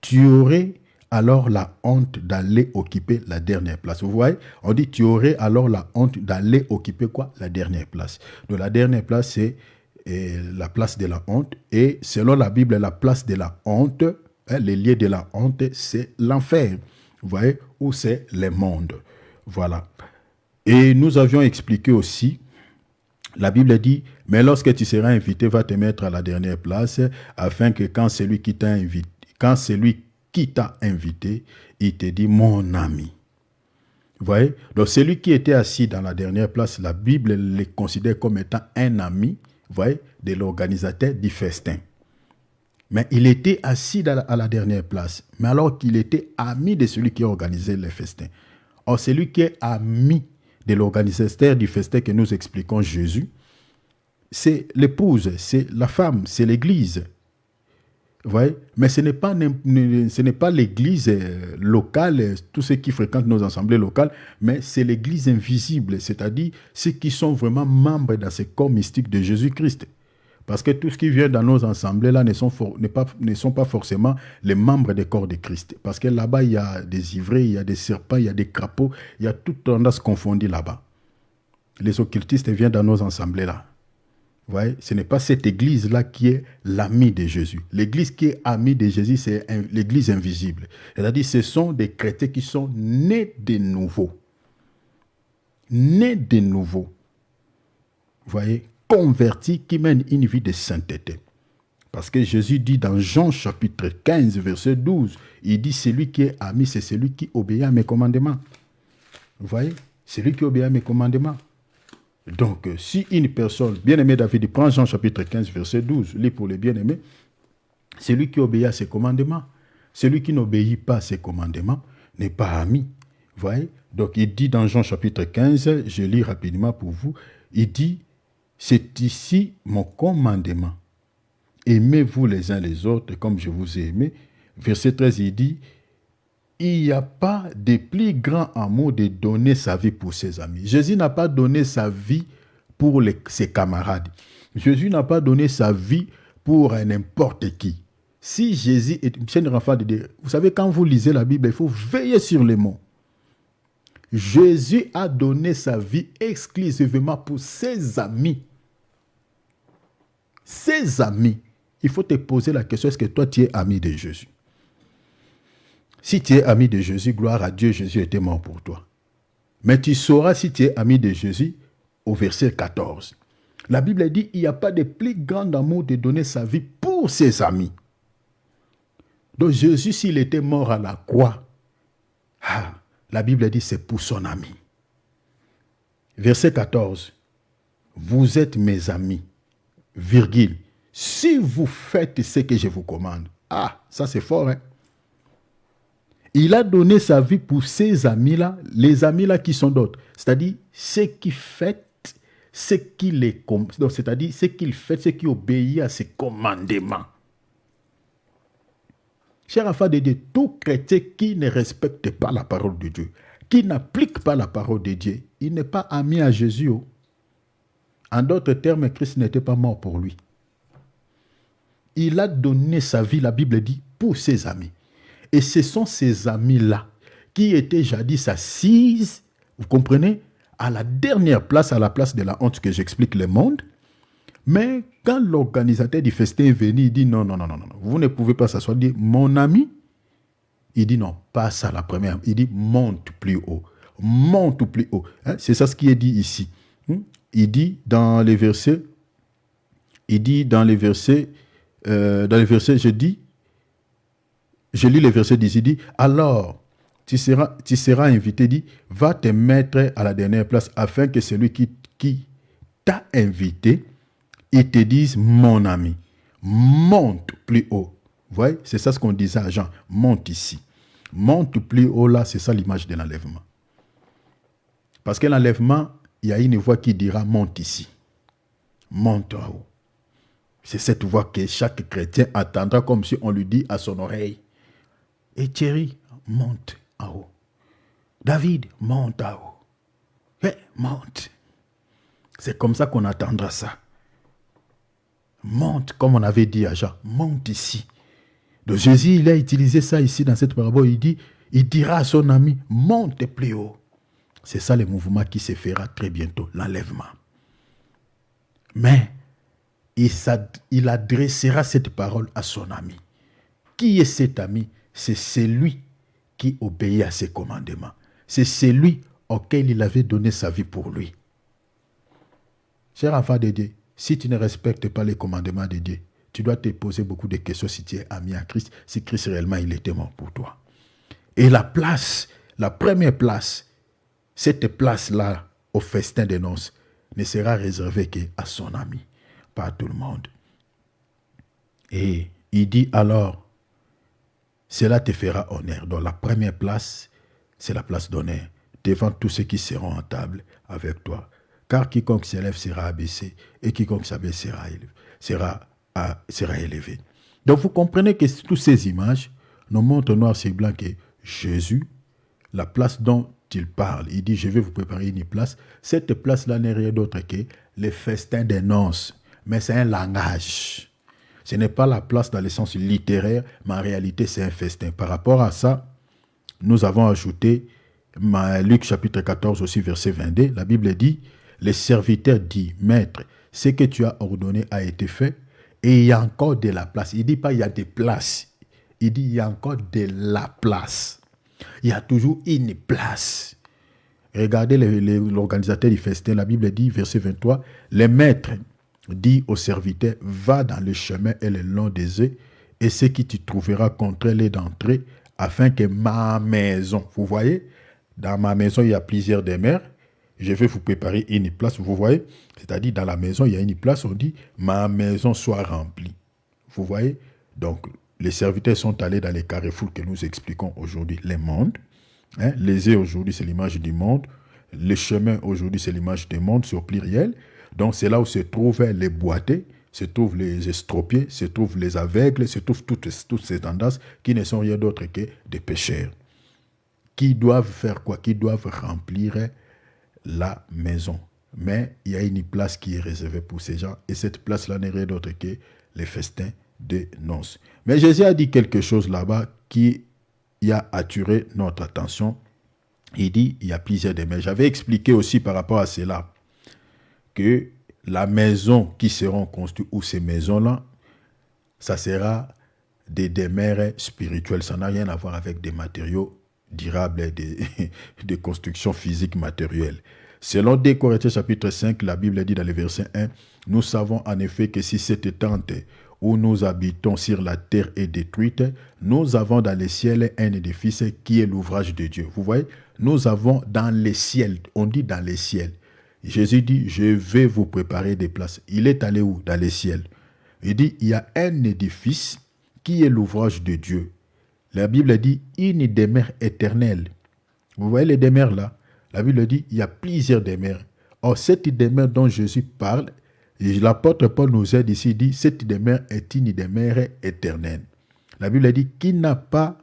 tu aurais alors la honte d'aller occuper la dernière place. Vous voyez, on dit, tu aurais alors la honte d'aller occuper quoi? La dernière place. Donc, la dernière place, c'est la place de la honte. Et selon la Bible, la place de la honte, les lieux de la honte, c'est l'enfer. Vous voyez, où c'est le monde. Voilà. Et nous avions expliqué aussi, la Bible dit, mais lorsque tu seras invité, va te mettre à la dernière place, afin que quand celui qui t'a invité, il te dit mon ami. Vous voyez? Donc celui qui était assis dans la dernière place, la Bible le considère comme étant un ami, vous voyez, de l'organisateur du festin. Mais il était assis à la dernière place, mais alors qu'il était ami de celui qui organisait les festins. Or, celui qui est ami de l'organisateur du festin que nous expliquons Jésus, c'est l'épouse, c'est la femme, c'est l'Église. Vous voyez? Mais ce n'est pas l'Église locale, tous ceux qui fréquentent nos assemblées locales, mais c'est l'Église invisible, c'est-à-dire ceux qui sont vraiment membres dans ce corps mystique de Jésus-Christ. Parce que tout ce qui vient dans nos assemblées là ne sont pas forcément les membres des corps de Christ. Parce que là-bas, il y a des ivrés, il y a des serpents, il y a des crapauds, il y a toute tendance confondue là-bas. Les occultistes viennent dans nos assemblées là. Vous voyez, ce n'est pas cette église-là qui est l'ami de Jésus. L'église qui est amie de Jésus, c'est l'église invisible. C'est-à-dire, ce sont des chrétiens qui sont nés de nouveau. Nés de nouveau. Vous voyez, convertis, qui mènent une vie de sainteté. Parce que Jésus dit dans Jean chapitre 15, verset 12, il dit, celui qui est ami, c'est celui qui obéit à mes commandements. Vous voyez, celui qui obéit à mes commandements. Donc, si une personne, bien-aimé David, il prend Jean chapitre 15, verset 12, lit pour les bien-aimés, celui qui obéit à ses commandements, celui qui n'obéit pas à ses commandements n'est pas ami. Vous voyez? Donc, il dit dans Jean chapitre 15, je lis rapidement pour vous, il dit, c'est ici mon commandement. Aimez-vous les uns les autres comme je vous ai aimé. Verset 13, il dit, il n'y a pas de plus grand amour de donner sa vie pour ses amis. Jésus n'a pas donné sa vie pour ses camarades. Jésus n'a pas donné sa vie pour n'importe qui. Si Jésus est un enfant de Dieu, vous savez, quand vous lisez la Bible, il faut veiller sur les mots. Jésus a donné sa vie exclusivement pour ses amis. Ses amis. Il faut te poser la question, est-ce que toi tu es ami de Jésus? Si tu es ami de Jésus, gloire à Dieu, Jésus était mort pour toi. Mais tu sauras si tu es ami de Jésus au verset 14. La Bible dit, il n'y a pas de plus grand amour de donner sa vie pour ses amis. Donc Jésus, s'il était mort à la croix, la Bible dit, c'est pour son ami. Verset 14. Vous êtes mes amis, virgule, si vous faites ce que je vous commande. Ça c'est fort, hein? Il a donné sa vie pour ces amis-là, les amis-là qui sont d'autres. C'est-à-dire, ceux qui fêtent, c'est-à-dire, ceux qui obéissent à ses commandements. Cher enfant de Dieu, tout chrétien qui ne respecte pas la parole de Dieu, qui n'applique pas la parole de Dieu, il n'est pas ami à Jésus. En d'autres termes, Christ n'était pas mort pour lui. Il a donné sa vie, la Bible dit, pour ses amis. Et ce sont ces amis-là qui étaient jadis assises, vous comprenez, à la dernière place, à la place de la honte que j'explique le monde. Mais quand l'organisateur du festin est venu, il dit non, vous ne pouvez pas s'asseoir. Il dit, mon ami, Il dit non, pas ça la première. Il dit monte plus haut. Monte plus haut. Hein? C'est ça ce qui est dit ici. Il dit dans les versets, je lis les versets d'ici, il dit, alors tu seras invité, dit, va te mettre à la dernière place afin que celui qui t'a invité, il te dise, mon ami, monte plus haut. Vous voyez, c'est ça ce qu'on disait à Jean, monte ici. Monte plus haut là, c'est ça l'image de l'enlèvement. Parce que l'enlèvement, il y a une voix qui dira, monte ici. Monte en haut. C'est cette voix que chaque chrétien attendra comme si on lui dit à son oreille, et Thierry, monte en haut. David, monte en haut. Hey, monte. C'est comme ça qu'on attendra ça. Monte, comme on avait dit à Jean, monte ici. Donc Jésus, il a utilisé ça ici dans cette parabole. Il dira à son ami, monte plus haut. C'est ça le mouvement qui se fera très bientôt, l'enlèvement. Mais il adressera cette parole à son ami. Qui est cet ami? C'est celui qui obéit à ses commandements. C'est celui auquel il avait donné sa vie pour lui. Cher enfant de Dieu, si tu ne respectes pas les commandements de Dieu, tu dois te poser beaucoup de questions si tu es ami à Christ, si Christ réellement il était mort pour toi. Et la première place, cette place-là au festin des noces, ne sera réservée qu'à son ami, pas à tout le monde. Et il dit alors, cela te fera honneur. Donc la première place, c'est la place d'honneur, devant tous ceux qui seront en table avec toi. Car quiconque s'élève sera abaissé, et quiconque s'abaisse sera élevé. Donc vous comprenez que toutes ces images nous montrent noir sur blanc que Jésus, la place dont il parle, il dit, je vais vous préparer une place. Cette place-là n'est rien d'autre que le festin des noces. Mais c'est un langage. Ce n'est pas la place dans le sens littéraire, mais en réalité, c'est un festin. Par rapport à ça, nous avons ajouté Luc chapitre 14, aussi verset 22. La Bible dit, le serviteur dit, maître, ce que tu as ordonné a été fait et il y a encore de la place. Il ne dit pas il y a des places. Il dit il y a encore de la place. Il y a toujours une place. Regardez l'organisateur du festin. La Bible dit, verset 23, le maître dit au serviteur, va dans le chemin et le long des œufs, et ce qui tu trouveras contre-les d'entrée, afin que ma maison, vous voyez, dans ma maison, il y a plusieurs demeures, je vais vous préparer une place, vous voyez, c'est-à-dire dans la maison, il y a une place, on dit, ma maison soit remplie. Vous voyez, donc, les serviteurs sont allés dans les carrefours que nous expliquons aujourd'hui, les mondes. Hein? Les œufs aujourd'hui, c'est l'image du monde. Les chemins aujourd'hui, c'est l'image du monde, c'est au pluriel. Donc, c'est là où se trouvent les boités, se trouvent les estropiés, se trouvent les aveugles, se trouvent toutes ces tendances qui ne sont rien d'autre que des pécheurs. Qui doivent faire quoi? Qui doivent remplir la maison. Mais il y a une place qui est réservée pour ces gens, et cette place-là n'est rien d'autre que les festins des noces. Mais Jésus a dit quelque chose là-bas qui a attiré notre attention. Il dit, il y a plusieurs demeures. J'avais expliqué aussi par rapport à cela que la maison qui seront construites, ou ces maisons-là, ça sera des demeures spirituelles. Ça n'a rien à voir avec des matériaux durables et des constructions physiques matérielles. Selon 2 Corinthiens chapitre 5, la Bible dit dans le verset 1, nous savons en effet que si cette tente où nous habitons sur la terre est détruite, nous avons dans les ciels un édifice qui est l'ouvrage de Dieu. Vous voyez, nous avons dans les ciels, on dit dans les ciels. Jésus dit, je vais vous préparer des places. Il est allé où? Dans les ciels. Il dit, il y a un édifice qui est l'ouvrage de Dieu. La Bible dit, une demeure éternelle. Vous voyez les demeures là? La Bible dit, il y a plusieurs demeures. Or, cette demeure dont Jésus parle, l'apôtre Paul nous aide ici, dit, cette demeure est une demeure éternelle. La Bible dit, qui n'a pas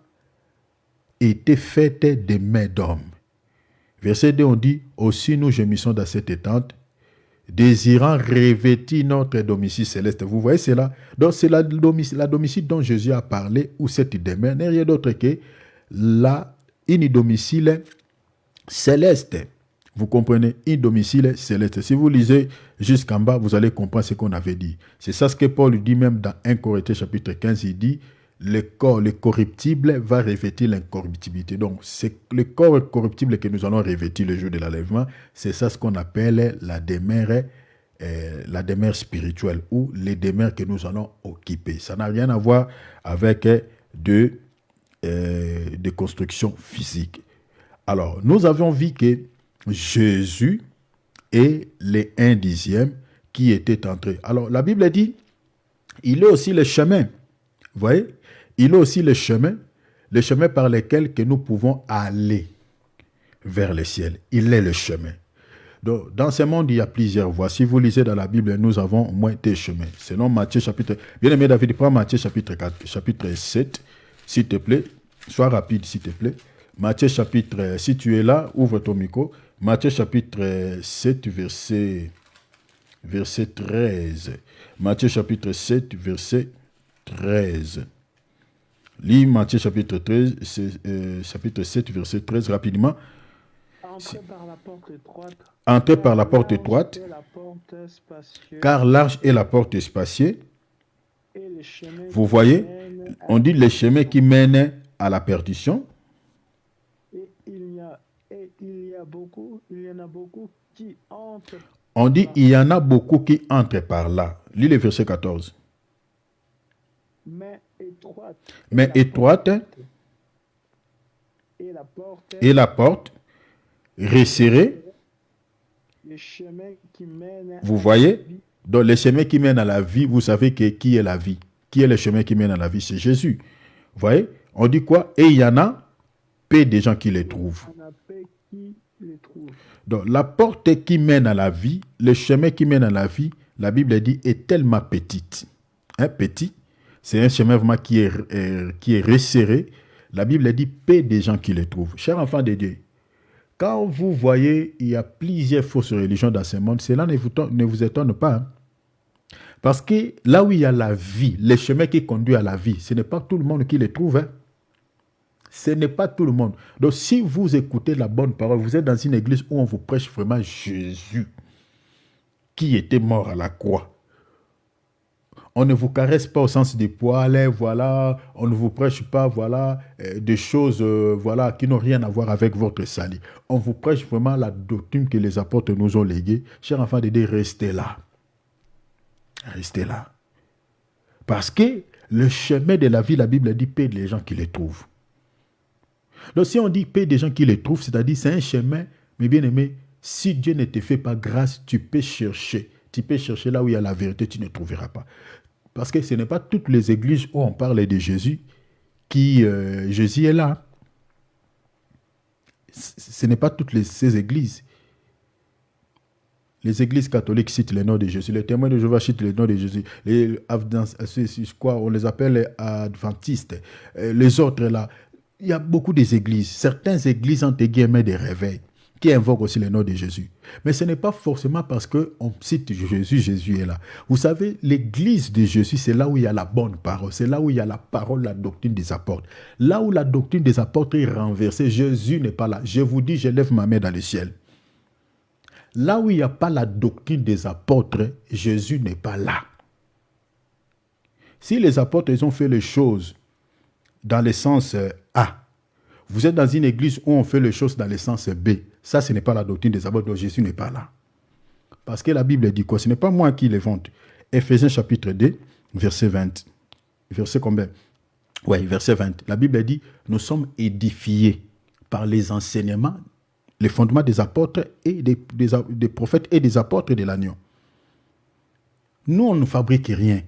été faite de mains d'hommes. Verset 2, on dit, aussi nous gémissons dans cette tente, désirant revêtir notre domicile céleste. Vous voyez cela? Donc c'est la domicile dont Jésus a parlé, ou cette demeure n'est rien d'autre que une domicile céleste. Vous comprenez? Un domicile céleste. Si vous lisez jusqu'en bas, vous allez comprendre ce qu'on avait dit. C'est ça ce que Paul dit même dans 1 Corinthiens chapitre 15. Il dit, le corps, le corruptible va revêtir l'incorruptibilité. Donc, c'est le corps corruptible que nous allons revêtir le jour de l'enlèvement. C'est ça ce qu'on appelle la demeure spirituelle ou les demeures que nous allons occuper. Ça n'a rien à voir avec de construction physique. Alors, nous avons vu que Jésus est les 1/10 qui était entré. Alors, la Bible dit, il est aussi le chemin. Vous voyez? Il est aussi le chemin par lequel que nous pouvons aller vers le ciel. Il est le chemin. Donc, dans ce monde, il y a plusieurs voies. Si vous lisez dans la Bible, nous avons au moins des chemins. Selon Matthieu chapitre... Bien-aimé David, prends Matthieu chapitre 7, s'il te plaît. Sois rapide, s'il te plaît. Matthieu chapitre... Si tu es là, ouvre ton micro. Matthieu chapitre 7, verset 13. Matthieu chapitre 7, verset 13. Lis Matthieu chapitre 7, verset 13 rapidement. Entrez par la porte étroite. Entrez par la porte étroite, car large est la porte spacieuse. Vous voyez, on dit les chemins qui mènent à la perdition. Et il y en a beaucoup qui entrent. On dit il y en a beaucoup qui entrent par là. Lis le verset 14. Mais étroite et la porte resserrée. Vous voyez? Donc les chemins qui mènent à la vie, vous savez qui est la vie? Qui est le chemin qui mène à la vie? C'est Jésus. Vous voyez? On dit quoi? Et il y en a peu de gens qui les trouvent. Donc la porte qui mène à la vie, le chemin qui mène à la vie, la Bible dit est tellement petite. Petit. C'est un chemin vraiment qui est resserré. La Bible dit peu de gens qui les trouvent. Chers enfants de Dieu, quand vous voyez, il y a plusieurs fausses religions dans ce monde, cela ne vous étonne pas. Hein? Parce que là où il y a la vie, les chemins qui conduisent à la vie, ce n'est pas tout le monde qui les trouve. Hein? Ce n'est pas tout le monde. Donc si vous écoutez la bonne parole, vous êtes dans une église où on vous prêche vraiment Jésus, qui était mort à la croix. On ne vous caresse pas au sens des poils, voilà. On ne vous prêche pas, voilà, des choses, voilà, qui n'ont rien à voir avec votre salut. On vous prêche vraiment la doctrine que les apôtres nous ont léguée. Chers enfants de Dieu, restez là. Restez là. Parce que le chemin de la vie, la Bible dit, paie les gens qui les trouvent. Donc si on dit paie des gens qui les trouvent, c'est-à-dire c'est un chemin, mais bien aimé, si Dieu ne te fait pas grâce, tu peux chercher. Tu peux chercher là où il y a la vérité, tu ne trouveras pas. Parce que ce n'est pas toutes les églises où on parle de Jésus qui Jésus est là. Ce n'est pas toutes ces églises. Les églises catholiques citent le nom de Jésus. Les témoins de Jéhovah citent le nom de Jésus. On les appelle adventistes. Les autres là, il y a beaucoup d'églises. Certaines églises entre guillemets des réveils qui invoquent aussi le nom de Jésus. Mais ce n'est pas forcément parce qu'on cite Jésus, Jésus est là. Vous savez, l'église de Jésus, c'est là où il y a la bonne parole. C'est là où il y a la parole, la doctrine des apôtres. Là où la doctrine des apôtres est renversée, Jésus n'est pas là. Je vous dis, je lève ma main dans le ciel. Là où il n'y a pas la doctrine des apôtres, Jésus n'est pas là. Si les apôtres ils ont fait les choses dans le sens A, vous êtes dans une église où on fait les choses dans le sens B. Ça, ce n'est pas la doctrine des apôtres, donc Jésus n'est pas là. Parce que la Bible dit quoi? Ce n'est pas moi qui les vante. Éphésiens chapitre 2, verset 20. Verset combien? Oui, verset 20. La Bible dit, nous sommes édifiés par les enseignements, les fondements des apôtres et des prophètes et des apôtres de l'agneau. Nous, on ne fabrique rien.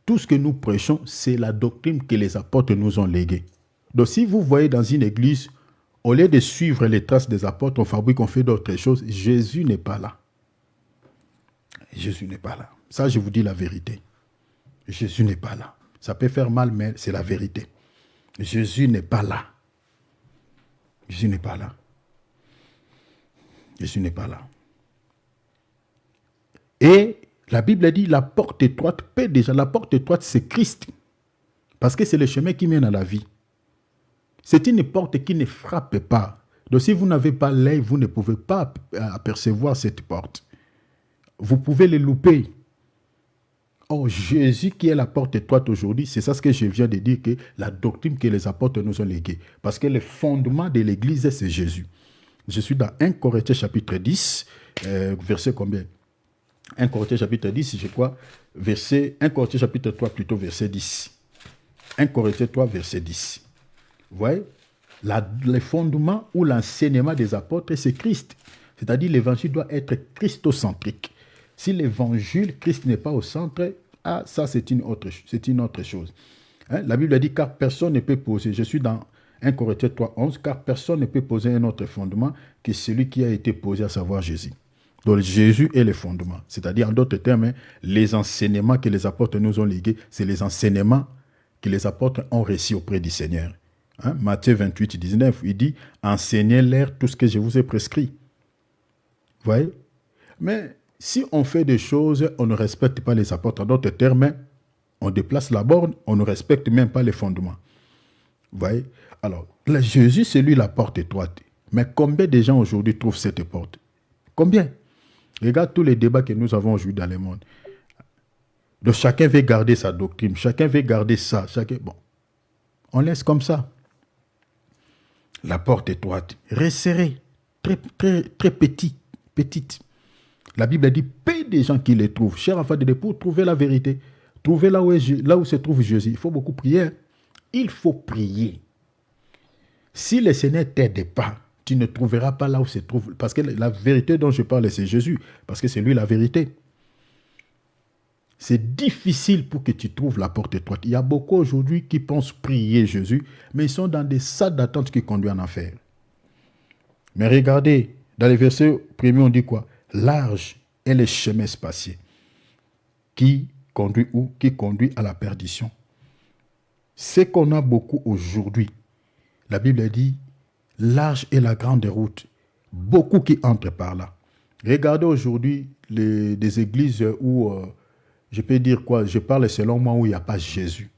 Tout ce que nous prêchons, c'est la doctrine que les apôtres nous ont léguée. Donc, si vous voyez dans une église, au lieu de suivre les traces des apôtres, on fabrique, on fait d'autres choses, Jésus n'est pas là. Jésus n'est pas là. Ça, je vous dis la vérité. Jésus n'est pas là. Ça peut faire mal, mais c'est la vérité. Jésus n'est pas là. Jésus n'est pas là. Jésus n'est pas là. Et la Bible dit, la porte étroite, la porte étroite, c'est Christ. Parce que c'est le chemin qui mène à la vie. C'est une porte qui ne frappe pas. Donc si vous n'avez pas l'œil, vous ne pouvez pas apercevoir cette porte. Vous pouvez les louper. Or, Jésus qui est la porte étroite aujourd'hui, c'est ça ce que je viens de dire, que la doctrine que les apôtres nous ont léguée. Parce que le fondement de l'Église, c'est Jésus. Je suis dans 1 Corinthiens chapitre 10, verset combien? 1 Corinthiens chapitre 10, je crois, 1 Corinthiens chapitre 3, plutôt verset 10. 1 Corinthiens 3, verset 10. Vous voyez, le fondement ou l'enseignement des apôtres, c'est Christ. C'est-à-dire l'évangile doit être christocentrique. Si l'évangile, Christ n'est pas au centre, ça c'est une autre chose. Hein? La Bible dit, car personne ne peut poser, je suis dans 1 Corinthiens 3, 11, car personne ne peut poser un autre fondement que celui qui a été posé, à savoir Jésus. Donc Jésus est le fondement. C'est-à-dire, en d'autres termes, les enseignements que les apôtres nous ont légués, c'est les enseignements que les apôtres ont reçus auprès du Seigneur. Hein? Matthieu 28, 19, il dit, enseignez-leur tout ce que je vous ai prescrit. Vous voyez? Mais si on fait des choses, on ne respecte pas les apôtres. En d'autres termes, on déplace la borne, on ne respecte même pas les fondements. Vous voyez? Alors, Jésus, c'est lui la porte étroite. Mais combien de gens aujourd'hui trouvent cette porte? Combien? Regarde tous les débats que nous avons aujourd'hui dans le monde. Donc, chacun veut garder sa doctrine, chacun veut garder ça. Bon, on laisse comme ça. La porte étroite, resserrée, très, très, très petite. La Bible dit, peu de gens qui les trouvent. Chers enfants de Dieu, pour trouver la vérité, trouver là où se trouve Jésus, il faut beaucoup prier. Il faut prier. Si le Seigneur ne t'aide pas, tu ne trouveras pas là où se trouve. Parce que la vérité dont je parle, c'est Jésus. Parce que c'est lui la vérité. C'est difficile pour que tu trouves la porte étroite. Il y a beaucoup aujourd'hui qui pensent prier Jésus, mais ils sont dans des salles d'attente qui conduisent en enfer. Mais regardez, dans les versets premiers, on dit quoi? Large est le chemin spacieux qui conduit où? Qui conduit à la perdition. C'est qu'on a beaucoup aujourd'hui. La Bible dit, large est la grande route. Beaucoup qui entrent par là. Regardez aujourd'hui des églises où, je peux dire quoi, je parle selon moi, où il n'y a pas Jésus.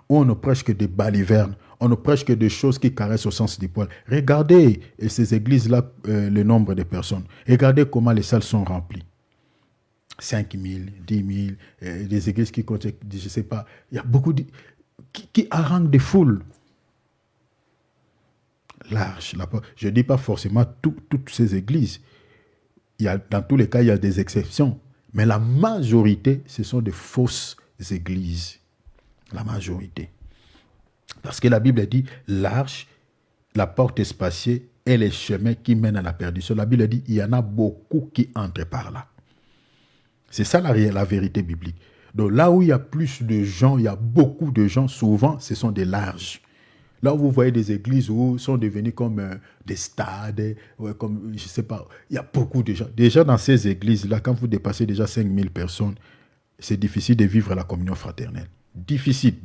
Où on ne prêche que des balivernes, on ne prêche que des choses qui caressent au sens du poil. Regardez ces églises-là, le nombre de personnes. Regardez comment les salles sont remplies. 5 000, 10 000, des églises qui comptent, je ne sais pas. Il y a beaucoup qui haranguent des foules. Large. Je ne dis pas forcément toutes ces églises. Dans tous les cas, il y a des exceptions. Mais la majorité, ce sont des fausses églises. La majorité. Parce que la Bible dit, large, la porte espacieuse et les chemins qui mènent à la perdition. La Bible dit, il y en a beaucoup qui entrent par là. C'est ça la vérité biblique. Donc là où il y a plus de gens, il y a beaucoup de gens, souvent, ce sont des larges. Là où vous voyez des églises où sont devenues comme des stades, comme, je ne sais pas, il y a beaucoup de gens. Déjà dans ces églises-là, quand vous dépassez déjà 5000 personnes, c'est difficile de vivre la communion fraternelle. Difficile.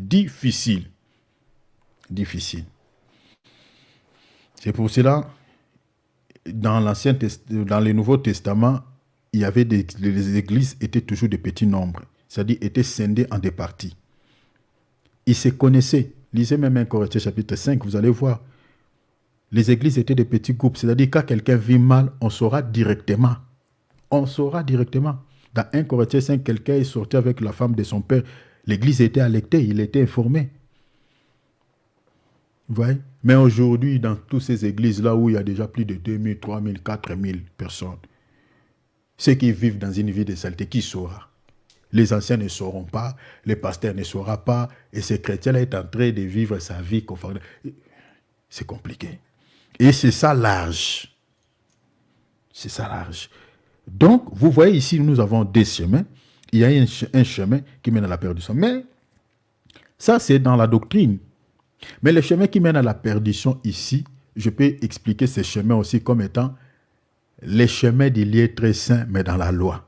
C'est pour cela, dans le Nouveau Testament, il y avait les églises étaient toujours de petits nombres, c'est-à-dire étaient scindées en des parties. Ils se connaissaient. Lisez même 1 Corinthiens chapitre 5, vous allez voir. Les églises étaient des petits groupes, c'est-à-dire quand quelqu'un vit mal, on saura directement. Dans 1 Corinthiens 5, quelqu'un est sorti avec la femme de son père. L'église était alertée, il était informé. Vous voyez? Mais aujourd'hui, dans toutes ces églises-là où il y a déjà plus de 2000, 3000, 4000 personnes, ceux qui vivent dans une vie de saleté, qui saura? Les anciens ne sauront pas, les pasteurs ne sauront pas, et ce chrétien-là est en train de vivre sa vie conforme. C'est compliqué. Et c'est ça large. Donc, vous voyez ici, nous avons deux chemins. Il y a un chemin qui mène à la perdition. Mais ça, c'est dans la doctrine. Mais le chemin qui mène à la perdition ici, je peux expliquer ce chemin aussi comme étant les chemins du lieu très saint, mais dans la loi.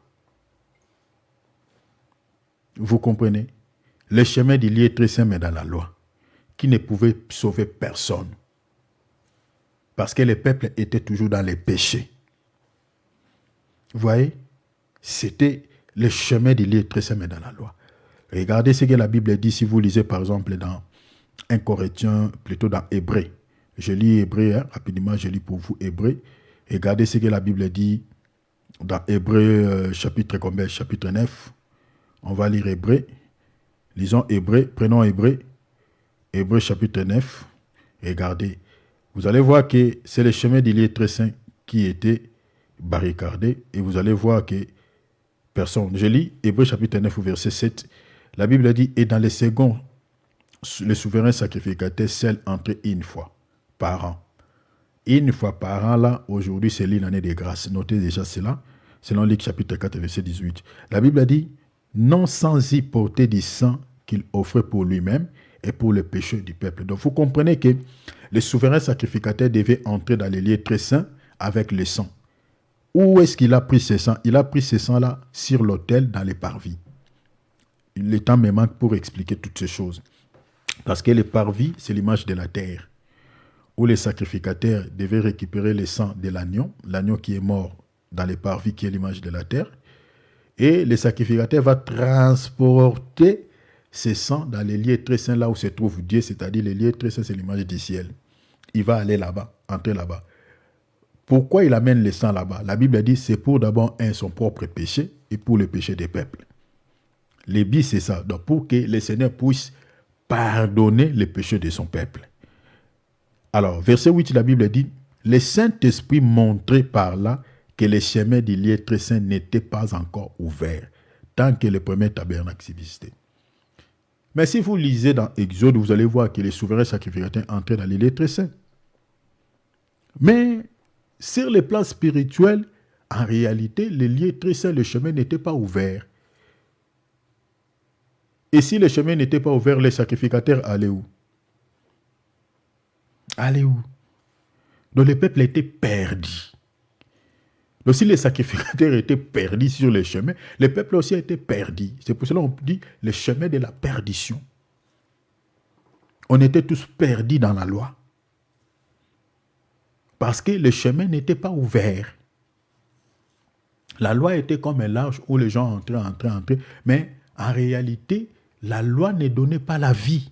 Vous comprenez? Le chemin du lieu très saint, mais dans la loi, qui ne pouvait sauver personne. Parce que le peuple était toujours dans les péchés. Vous voyez? C'était le chemin du lieu très saint, mais dans la loi. Regardez ce que la Bible dit si vous lisez par exemple dans 1 Corinthiens, plutôt dans Hébreu. Je lis Hébreu, rapidement, je lis pour vous Hébreu. Regardez ce que la Bible dit dans Hébreu chapitre 9. On va lire Hébreux. Lisons Hébreux, prenons Hébreux. Hébreux chapitre 9. Regardez. Vous allez voir que c'est le chemin du lieu très saint qui était barricadé. Et vous allez voir que personne. Je lis Hébreux chapitre 9 verset 7. La Bible dit, et dans les seconds, le souverain sacrificateur seul entrait une fois par an. Une fois par an, là, aujourd'hui, c'est l'année des grâces. Notez déjà cela. Selon Luc chapitre 4, verset 18. La Bible a dit, non sans y porter du sang qu'il offrait pour lui-même et pour le péché du peuple. Donc, vous comprenez que le souverain sacrificateur devait entrer dans les lieux très saints avec le sang. Où est-ce qu'il a pris ce sang? Il a pris ce sang-là sur l'autel, dans les parvis. Le temps me manque pour expliquer toutes ces choses. Parce que les parvis, c'est l'image de la terre, où les sacrificateurs devaient récupérer le sang de l'agneau qui est mort dans les parvis, qui est l'image de la terre, et le sacrificateur va transporter ce sang dans les lieux très saints, là où se trouve Dieu, c'est-à-dire les lieux très saints, c'est l'image du ciel. Il va aller là-bas, entrer là-bas. Pourquoi il amène le sang là-bas? La Bible dit, c'est pour d'abord son propre péché et pour le péché des peuples. Le but, c'est ça. Donc, pour que le Seigneur puisse pardonner les péchés de son peuple. Alors, verset 8, la Bible dit, le Saint-Esprit montrait par là que les chemins du lieu très saint n'étaient pas encore ouverts, tant que le premier tabernacle subsistait. Mais si vous lisez dans Exode, vous allez voir que les souverains sacrificateurs entraient dans les lieux très saints. Mais, sur le plan spirituel, en réalité, les lieux très saints, le chemin n'était pas ouvert. Et si le chemin n'était pas ouvert, les sacrificateurs allaient où? Allaient où? Donc le peuple était perdu. Donc si les sacrificateurs étaient perdus sur le chemin, le peuple aussi était perdu. C'est pour cela qu'on dit le chemin de la perdition. On était tous perdus dans la loi. Parce que le chemin n'était pas ouvert. La loi était comme un large où les gens entraient. Mais en réalité, la loi ne donnait pas la vie.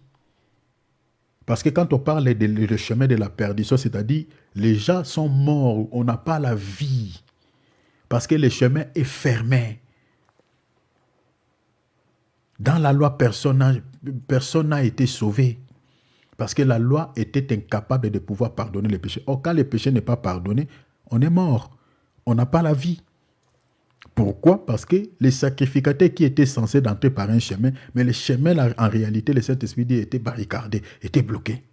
Parce que quand on parle du chemin de la perdition, c'est-à-dire les gens sont morts, on n'a pas la vie. Parce que le chemin est fermé. Dans la loi, personne n'a été sauvé. Parce que la loi était incapable de pouvoir pardonner les péchés. Or, quand le péché n'est pas pardonné, on est mort. On n'a pas la vie. Pourquoi? Parce que les sacrificateurs qui étaient censés d'entrer par un chemin, mais le chemin, là, en réalité, le Saint-Esprit était barricadé, était bloqué.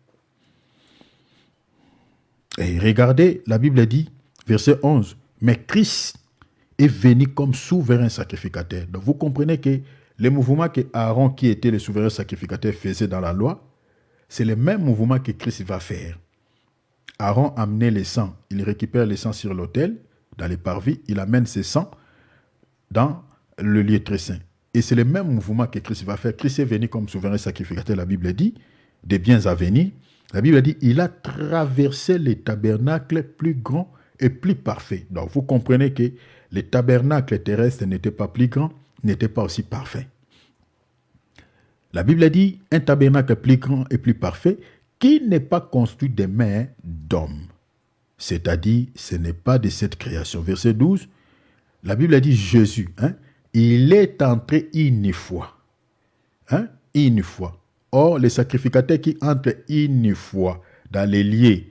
Et regardez, la Bible dit, verset 11, mais Christ est venu comme souverain sacrificateur. Donc vous comprenez que le mouvement que Aaron, qui était le souverain sacrificateur, faisait dans la loi, c'est le même mouvement que Christ va faire. Aaron amenait le sang, il récupère le sang sur l'autel, dans les parvis, il amène ce sang dans le lieu très saint. Et c'est le même mouvement que Christ va faire. Christ est venu comme souverain sacrificateur, la Bible dit, des biens à venir. La Bible dit, il a traversé les tabernacles plus grands et plus parfaits. Donc vous comprenez que les tabernacles terrestres n'étaient pas plus grands, n'étaient pas aussi parfaits. La Bible dit, un tabernacle plus grand et plus parfait qui n'est pas construit des mains d'hommes. C'est-à-dire, ce n'est pas de cette création. Verset 12, la Bible dit Jésus, il est entré une fois. Une fois. Or, les sacrificateurs qui entrent une fois dans les lieux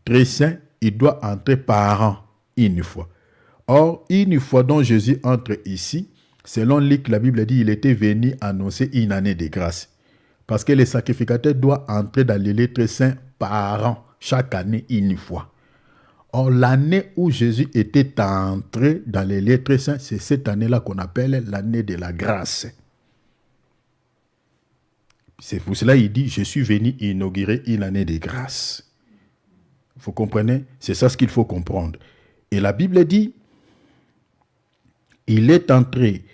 très saints, il doit entrer par an, une fois. Or, une fois dont Jésus entre ici, selon Luc, la Bible dit il était venu annoncer une année de grâce. Parce que les sacrificateurs doivent entrer dans les lieux très saints par an, chaque année une fois. Or, l'année où Jésus était entré dans les lieux très saints, c'est cette année-là qu'on appelle l'année de la grâce. C'est pour cela qu'il dit, je suis venu inaugurer une année de grâce. Vous comprenez? C'est ça ce qu'il faut comprendre. Et la Bible dit, il est entré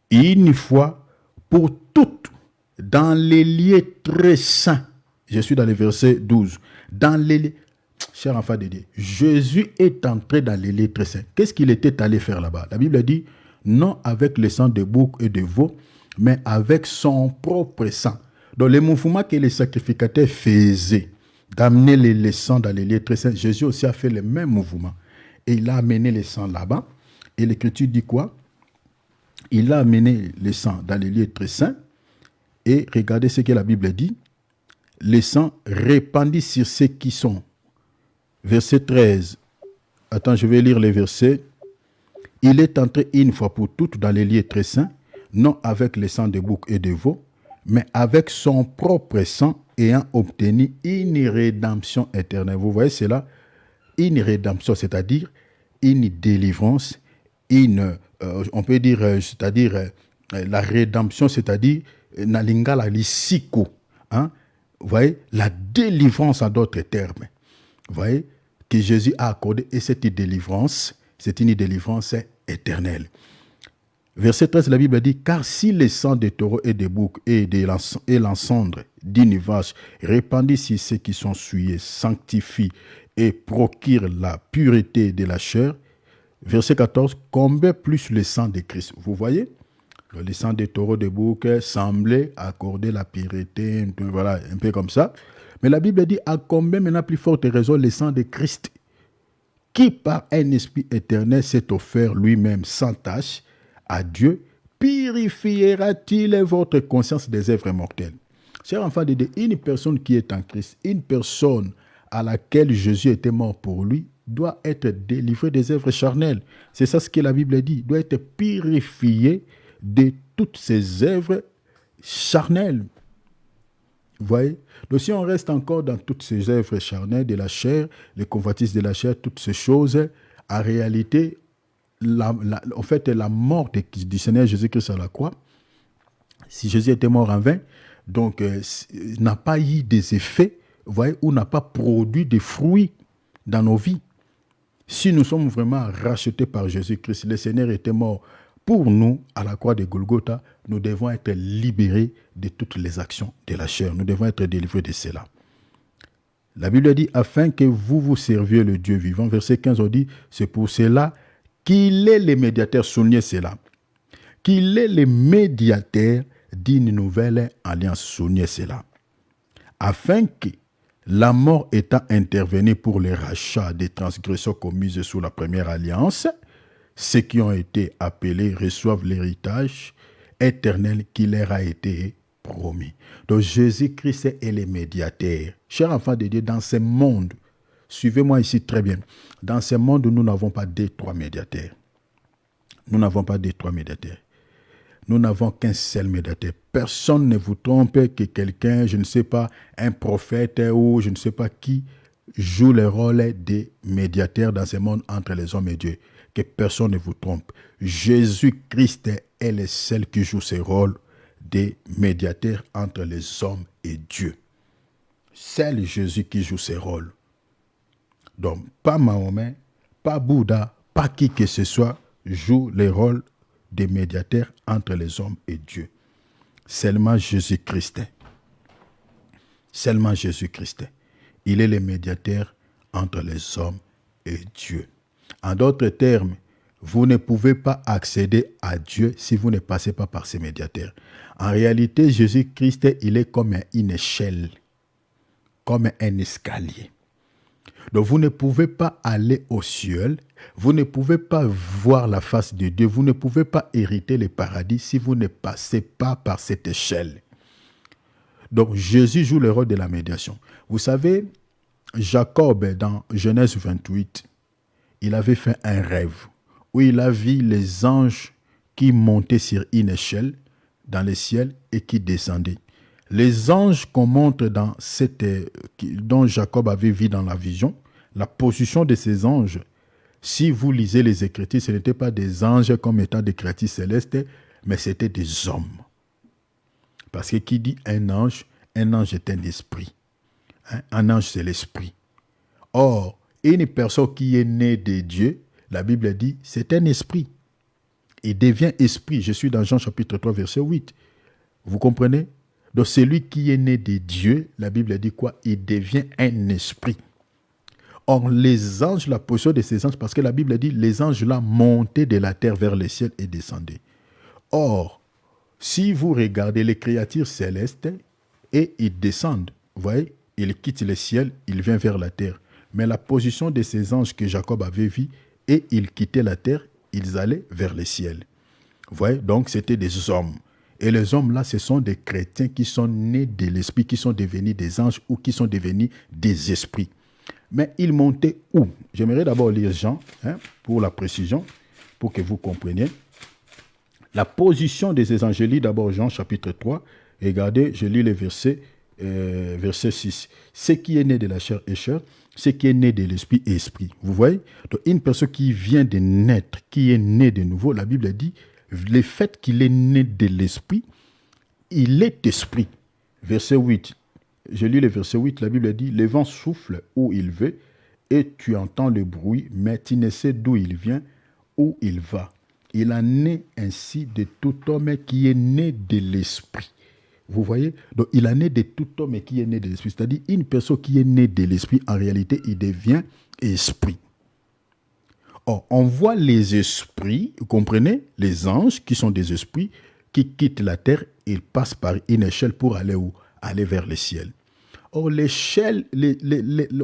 une fois pour toutes dans les lieux très saints. Je suis dans le verset 12. Dans les lieux... Cher enfant de Dieu, Jésus est entré dans les lieux très saints. Qu'est-ce qu'il était allé faire là-bas? La Bible dit, non avec le sang de bouc et de veau, mais avec son propre sang. Donc le mouvement que les sacrificateurs faisaient, d'amener le sang dans les lieux très saints, Jésus aussi a fait le même mouvement. Et il a amené le sang là-bas. Et l'Écriture dit quoi? Il a amené le sang dans les lieux très saints. Et regardez ce que la Bible dit. Le sang répandit sur ceux qui sont. Verset 13. Attends, je vais lire les versets. Il est entré une fois pour toutes dans les lieux très saints, non avec le sang de bouc et de veau, mais avec son propre sang, ayant obtenu une rédemption éternelle. Vous voyez cela? Une rédemption, c'est-à-dire une délivrance, on peut dire, c'est-à-dire la rédemption, c'est-à-dire nalingala lisiko. Hein? Vous voyez? La délivrance en d'autres termes. Vous voyez? Que Jésus a accordé, et cette délivrance, c'est une délivrance éternelle. Verset 13, la Bible dit, car si le sang des taureaux et des boucs et l'encendre d'une vache répandue sur ceux qui sont souillés sanctifie et procure la pureté de la chair, verset 14, combien plus le sang de Christ. Vous voyez, le sang des taureaux, des boucs semblait accorder la pureté, voilà, un peu comme ça. Mais la Bible dit, à combien maintenant plus forte raison le sang de Christ, qui par un esprit éternel s'est offert lui-même sans tache à Dieu, purifiera-t-il votre conscience des œuvres mortelles? Chers enfants de Dieu, une personne qui est en Christ, une personne à laquelle Jésus était mort pour lui, doit être délivrée des œuvres charnelles. C'est ça ce que la Bible dit. Doit être purifié de toutes ces œuvres charnelles. Vous voyez? Donc si on reste encore dans toutes ces œuvres charnelles de la chair, les convoitises de la chair, toutes ces choses, en réalité, en fait, la mort du Seigneur Jésus-Christ à la croix, si Jésus était mort en vain, donc n'a pas eu des effets, vous voyez, ou n'a pas produit des fruits dans nos vies. Si nous sommes vraiment rachetés par Jésus-Christ, le Seigneur était mort pour nous à la croix de Golgotha, nous devons être libérés de toutes les actions de la chair. Nous devons être délivrés de cela. La Bible dit, afin que vous vous serviez le Dieu vivant. Verset 15, on dit, c'est pour cela qu'il est le médiateur, soulignez cela, qu'il est le médiateur d'une nouvelle alliance, soulignez cela, afin que la mort étant intervenue pour les rachats des transgressions commises sous la première alliance, ceux qui ont été appelés reçoivent l'héritage éternel qui leur a été promis. Donc Jésus-Christ est le médiateur. Chers enfants de Dieu, dans ce monde, suivez-moi ici très bien, dans ce monde, nous n'avons pas deux, trois médiateurs. Nous n'avons pas deux, trois médiateurs. Nous n'avons qu'un seul médiateur. Personne ne vous trompe que quelqu'un, je ne sais pas, un prophète ou je ne sais pas qui, joue le rôle de médiateur dans ce monde entre les hommes et Dieu. Que personne ne vous trompe. Jésus-Christ est le seul qui joue ce rôle de médiateur entre les hommes et Dieu. C'est Jésus qui joue ce rôle. Donc, pas Mahomet, pas Bouddha, pas qui que ce soit joue le rôle de médiateur entre les hommes et Dieu. Seulement Jésus-Christ. Seulement Jésus-Christ. Il est le médiateur entre les hommes et Dieu. En d'autres termes, vous ne pouvez pas accéder à Dieu si vous ne passez pas par ces médiateurs. En réalité, Jésus-Christ, il est comme une échelle, comme un escalier. Donc vous ne pouvez pas aller au ciel, vous ne pouvez pas voir la face de Dieu, vous ne pouvez pas hériter le paradis si vous ne passez pas par cette échelle. Donc Jésus joue le rôle de la médiation. Vous savez, Jacob, dans Genèse 28, il avait fait un rêve où il a vu les anges qui montaient sur une échelle dans le ciel et qui descendaient. Les anges qu'on montre dans dont Jacob avait vu dans la vision, la position de ces anges, si vous lisez les Écritures, ce n'étaient pas des anges comme étant des créatures célestes, mais c'était des hommes. Parce que qui dit un ange est un esprit. Un ange, c'est l'esprit. Or, une personne qui est née de Dieu, la Bible dit, c'est un esprit. Il devient esprit. Je suis dans Jean chapitre 3, verset 8. Vous comprenez? Donc, celui qui est né de Dieu, la Bible dit quoi? Il devient un esprit. Or, les anges, la position de ces anges, parce que la Bible dit, les anges là montaient de la terre vers le ciel et descendaient. Or, si vous regardez les créatures célestes, et ils descendent, vous voyez, ils quittent le ciel, ils viennent vers la terre. Mais la position de ces anges que Jacob avait vus, et ils quittaient la terre, ils allaient vers le ciel. Vous voyez, donc c'était des hommes. Et les hommes là, ce sont des chrétiens qui sont nés de l'esprit, qui sont devenus des anges ou qui sont devenus des esprits. Mais ils montaient où? J'aimerais d'abord lire Jean, pour la précision, pour que vous compreniez. La position des évangélistes, d'abord Jean chapitre 3. Regardez, je lis les versets, verset 6. Ce qui est né de la chair est chair, ce qui est né de l'esprit est esprit. Vous voyez? Donc une personne qui vient de naître, qui est née de nouveau, la Bible dit, le fait qu'il est né de l'esprit, il est esprit. Verset 8. Je lis le verset 8, la Bible dit, le vent souffle où il veut et tu entends le bruit, mais tu ne sais d'où il vient, où il va. Il en est ainsi de tout homme qui est né de l'esprit. Vous voyez? Donc, il en est de tout homme qui est né de l'esprit. C'est-à-dire, une personne qui est née de l'esprit, en réalité, il devient esprit. Or, on voit les esprits, vous comprenez? Les anges qui sont des esprits, qui quittent la terre, ils passent par une échelle pour aller où? Aller vers le ciel. Or, l'échelle,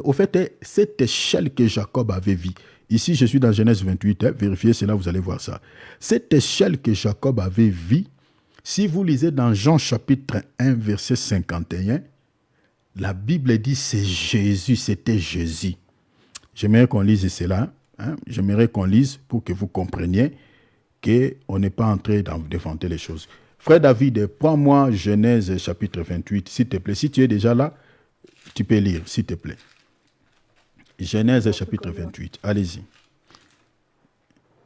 au fait, cette échelle que Jacob avait vue, ici je suis dans Genèse 28, vérifiez cela, vous allez voir ça. Cette échelle que Jacob avait vue, si vous lisez dans Jean chapitre 1, verset 51, la Bible dit c'est Jésus, c'était Jésus. J'aimerais qu'on lise cela, j'aimerais qu'on lise pour que vous compreniez qu'on n'est pas en train d'inventer les choses. Frère David, prends-moi Genèse chapitre 28, s'il te plaît. Si tu es déjà là, tu peux lire, s'il te plaît. Genèse chapitre 28, allez-y.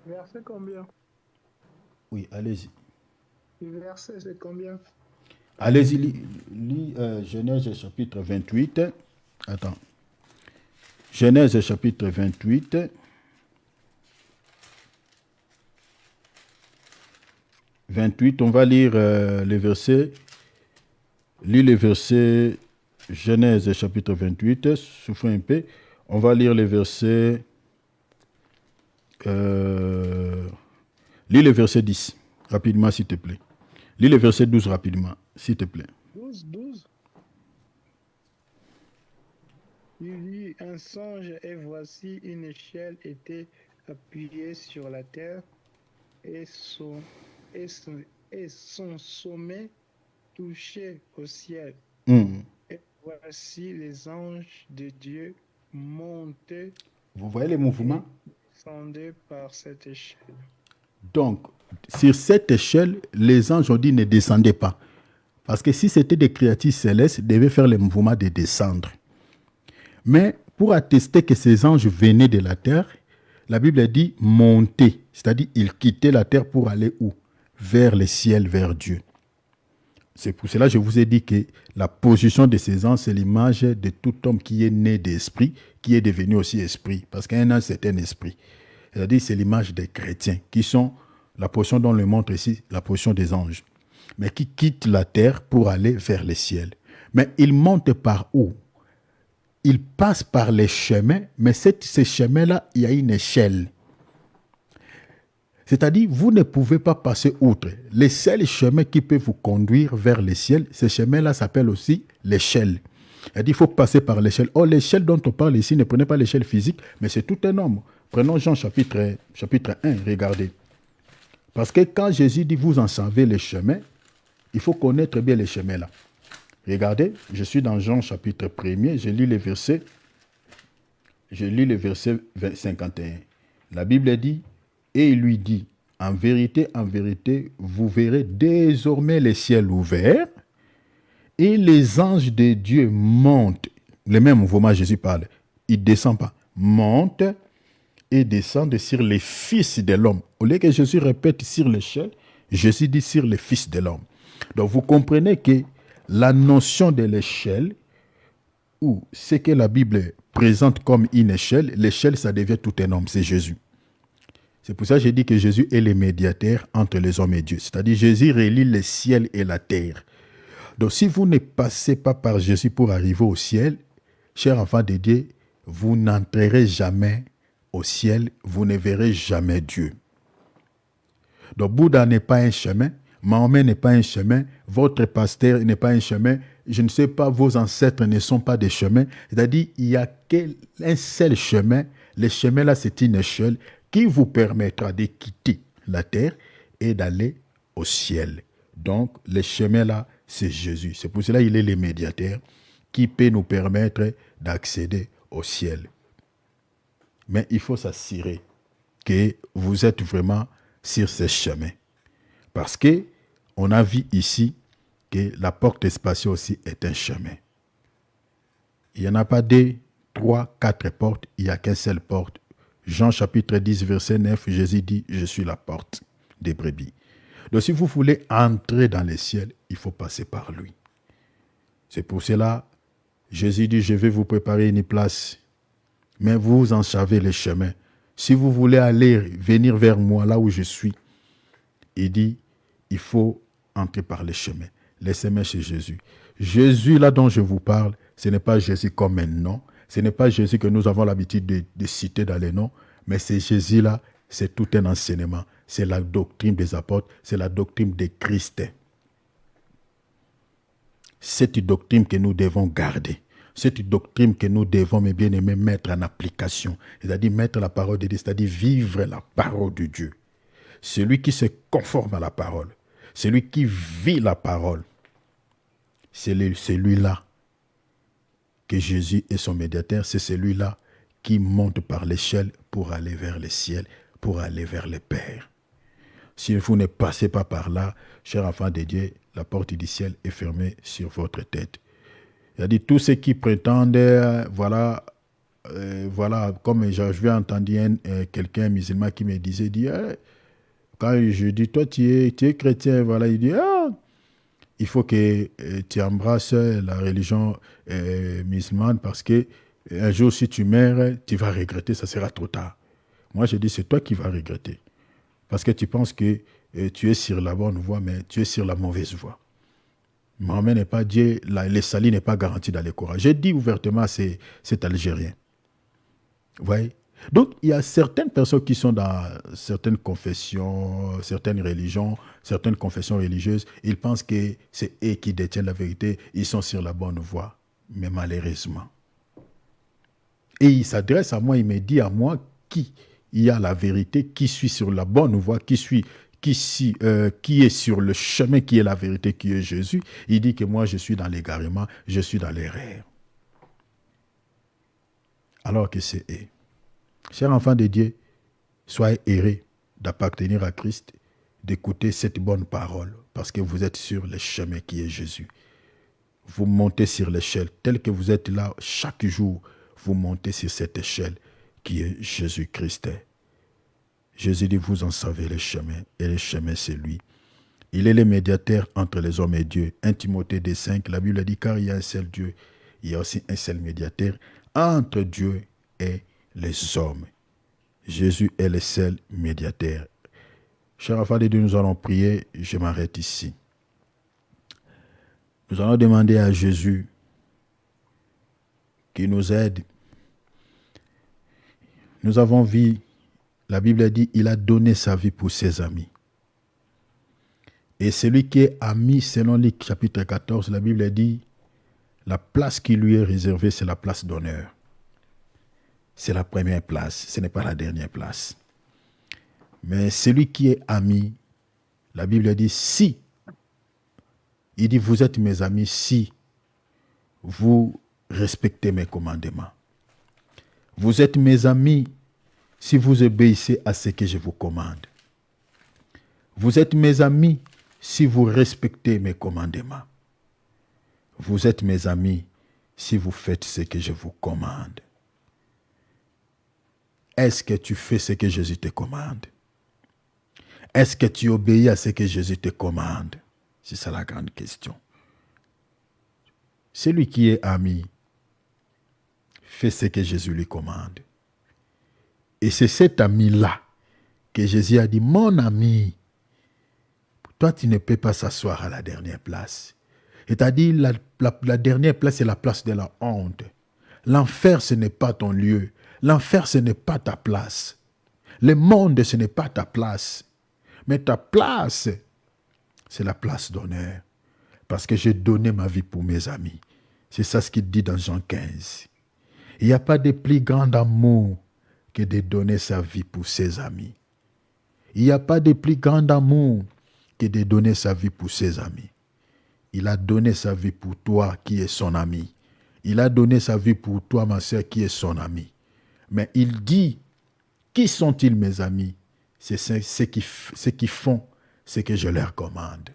Verset combien? Oui, allez-y. Le verset, c'est combien? Allez-y, lis Genèse chapitre 28. Attends. Genèse chapitre 28. On va lire les versets. Lis les versets. Genèse chapitre 28, souffrez un peu. On va lire les versets. Lis le verset 10, rapidement, s'il te plaît. Lis le verset 12, rapidement, s'il te plaît. 12. Il vit un songe et voici une échelle était appuyée sur la terre et son sommet touchait au ciel. Et voici les anges de Dieu montaient. Vous voyez les mouvements? Descendaient par cette échelle. Donc, sur cette échelle, les anges ont dit ne descendez pas. Parce que si c'était des créatures célestes, ils devaient faire le mouvement de descendre. Mais pour attester que ces anges venaient de la terre, la Bible dit monter. C'est-à-dire, ils quittaient la terre pour aller où? Vers le ciel, vers Dieu. C'est pour cela que je vous ai dit que la position de ces anges, c'est l'image de tout homme qui est né d'esprit, qui est devenu aussi esprit. Parce qu'un ange, c'est un esprit. C'est-à-dire, c'est l'image des chrétiens, qui sont la position dont le montre ici, la position des anges. Mais qui quittent la terre pour aller vers le ciel. Mais ils montent par où? Ils passent par les chemins, mais ces chemins-là, il y a une échelle. C'est-à-dire, vous ne pouvez pas passer outre. Les seuls chemins qui peuvent vous conduire vers le ciel, ces chemins-là s'appellent aussi l'échelle. C'est-à-dire, il faut passer par l'échelle. Or, l'échelle dont on parle ici, ne prenez pas l'échelle physique, mais c'est tout un homme. Prenons Jean chapitre 1, regardez. Parce que quand Jésus dit, vous en savez les chemins, il faut connaître bien les chemins-là. Regardez, je suis dans Jean chapitre 1, je lis le verset 51. La Bible dit, et il lui dit, en vérité, vous verrez désormais les ciels ouverts et les anges de Dieu montent. Le même mouvement, Jésus parle. Il ne descend pas. Monte et descendent sur les fils de l'homme. Au lieu que Jésus répète sur l'échelle, Jésus dit sur les fils de l'homme. Donc vous comprenez que la notion de l'échelle, ou ce que la Bible présente comme une échelle, l'échelle, ça devient tout un homme, c'est Jésus. C'est pour ça que j'ai dit que Jésus est le médiateur entre les hommes et Dieu. C'est-à-dire Jésus relie le ciel et la terre. Donc si vous ne passez pas par Jésus pour arriver au ciel, chers enfants de Dieu, vous n'entrerez jamais au ciel, vous ne verrez jamais Dieu. Donc Bouddha n'est pas un chemin, Mahomet n'est pas un chemin, votre pasteur n'est pas un chemin, je ne sais pas, vos ancêtres ne sont pas des chemins. C'est-à-dire, il n'y a qu'un seul chemin. Le chemin là, c'est une échelle qui vous permettra de quitter la terre et d'aller au ciel. Donc, le chemin là, c'est Jésus. C'est pour cela qu'il est le médiateur qui peut nous permettre d'accéder au ciel. Mais il faut s'assurer que vous êtes vraiment sur ce chemin. Parce que on a vu ici que la porte spatiale aussi est un chemin. Il n'y en a pas 2, 3, 4 portes, il n'y a qu'une seule porte. Jean chapitre 10, verset 9, Jésus dit, je suis la porte des brebis. Donc si vous voulez entrer dans le ciel, il faut passer par lui. C'est pour cela, Jésus dit, je vais vous préparer une place, mais vous en savez le chemin. Si vous voulez venir vers moi, là où je suis, il dit, il faut entrer par le chemin. Le chemin, c'est Jésus. Jésus, là dont je vous parle, ce n'est pas Jésus comme un nom. Ce n'est pas Jésus que nous avons l'habitude de citer dans les noms, mais c'est Jésus là, c'est tout un enseignement. C'est la doctrine des apôtres, c'est la doctrine de Christ. Cette doctrine que nous devons garder. Cette doctrine que nous devons, mes bien-aimés, mettre en application. C'est-à-dire mettre la parole de Dieu, c'est-à-dire vivre la parole de Dieu. Celui qui se conforme à la parole, celui qui vit la parole, c'est celui-là que Jésus est son médiateur, c'est celui-là qui monte par l'échelle pour aller vers le ciel, pour aller vers le Père. Si vous ne passez pas par là, chers enfants de Dieu, la porte du ciel est fermée sur votre tête. Il a dit, tous ceux qui prétendent, voilà, comme j'avais entendu quelqu'un musulman qui me disait, quand je dis, toi tu es chrétien, voilà, il dit, il faut que tu embrasses la religion musulmane parce que un jour, si tu meurs, tu vas regretter, ça sera trop tard. Moi, je dis, c'est toi qui vas regretter. Parce que tu penses que tu es sur la bonne voie, mais tu es sur la mauvaise voie. Mahomet n'est pas Dieu, le salut n'est pas garanti dans les Corans. J'ai dit ouvertement à cet Algérien. Vous voyez? Donc, il y a certaines personnes qui sont dans certaines confessions, certaines religions, certaines confessions religieuses. Ils pensent que c'est eux qui détiennent la vérité. Ils sont sur la bonne voie. Mais malheureusement. Et il s'adresse à moi, il me dit à moi qui y a la vérité, qui suis sur la bonne voie, qui est sur le chemin qui est la vérité, qui est Jésus. Il dit que moi, je suis dans l'égarement, je suis dans l'erreur. Alors que c'est eux. Chers enfants de Dieu, soyez heureux d'appartenir à Christ, d'écouter cette bonne parole, parce que vous êtes sur le chemin qui est Jésus. Vous montez sur l'échelle, tel que vous êtes là chaque jour, vous montez sur cette échelle qui est Jésus-Christ. Jésus dit, vous en savez le chemin, et le chemin c'est lui. Il est le médiateur entre les hommes et Dieu. 1 Timothée 2,5, la Bible dit, car il y a un seul Dieu, il y a aussi un seul médiateur entre Dieu et les hommes. Jésus est le seul médiateur. Chers enfants de Dieu, nous allons prier, je m'arrête ici. Nous allons demander à Jésus qui nous aide. Nous avons vu, la Bible dit, il a donné sa vie pour ses amis. Et celui qui est ami, selon Luc chapitre 14, la Bible dit, la place qui lui est réservée, c'est la place d'honneur. C'est la première place, ce n'est pas la dernière place. Mais celui qui est ami, la Bible dit, si, il dit, vous êtes mes amis si vous respectez mes commandements. Vous êtes mes amis si vous obéissez à ce que je vous commande. Vous êtes mes amis si vous respectez mes commandements. Vous êtes mes amis si vous faites ce que je vous commande. Est-ce que tu fais ce que Jésus te commande? Est-ce que tu obéis à ce que Jésus te commande? C'est ça la grande question. Celui qui est ami fait ce que Jésus lui commande. Et c'est cet ami-là que Jésus a dit, mon ami, toi tu ne peux pas s'asseoir à la dernière place. C'est-à-dire la dernière place, c'est la place de la honte. L'enfer, ce n'est pas ton lieu. L'enfer, ce n'est pas ta place. Le monde, ce n'est pas ta place. Mais ta place, c'est la place d'honneur. Parce que j'ai donné ma vie pour mes amis. C'est ça ce qu'il dit dans Jean 15. Il n'y a pas de plus grand amour que de donner sa vie pour ses amis. Il n'y a pas de plus grand amour que de donner sa vie pour ses amis. Il a donné sa vie pour toi qui es son ami. Il a donné sa vie pour toi, ma sœur, qui est son ami. Mais il dit, qui sont-ils mes amis? C'est ceux qui font ce que je leur commande.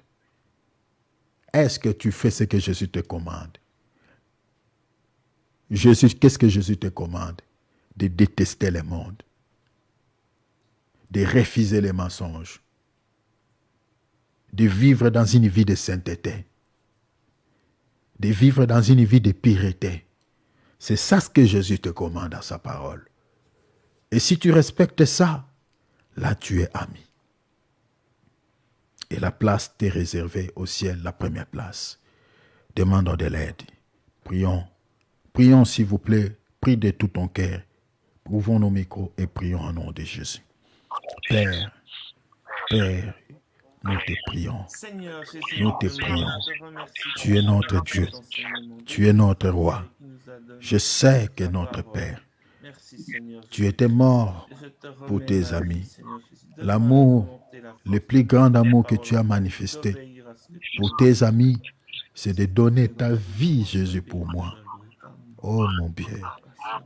Est-ce que tu fais ce que Jésus te commande? Qu'est-ce que Jésus te commande? De détester le monde, de refuser les mensonges, de vivre dans une vie de sainteté, de vivre dans une vie de pureté. C'est ça ce que Jésus te commande dans sa parole. Et si tu respectes ça, là tu es ami. Et la place t'est réservée au ciel, la première place. Demandons de l'aide. Prions. Prions s'il vous plaît. Prie de tout ton cœur. Ouvrons nos micros et prions au nom de Jésus. Père, Père, nous te prions. Nous te prions. Tu es notre Dieu. Tu es notre roi. Je sais que notre Père, tu étais mort pour tes amis. L'amour, le plus grand amour que tu as manifesté pour tes amis, c'est de donner ta vie, Jésus, pour moi. Oh mon bien,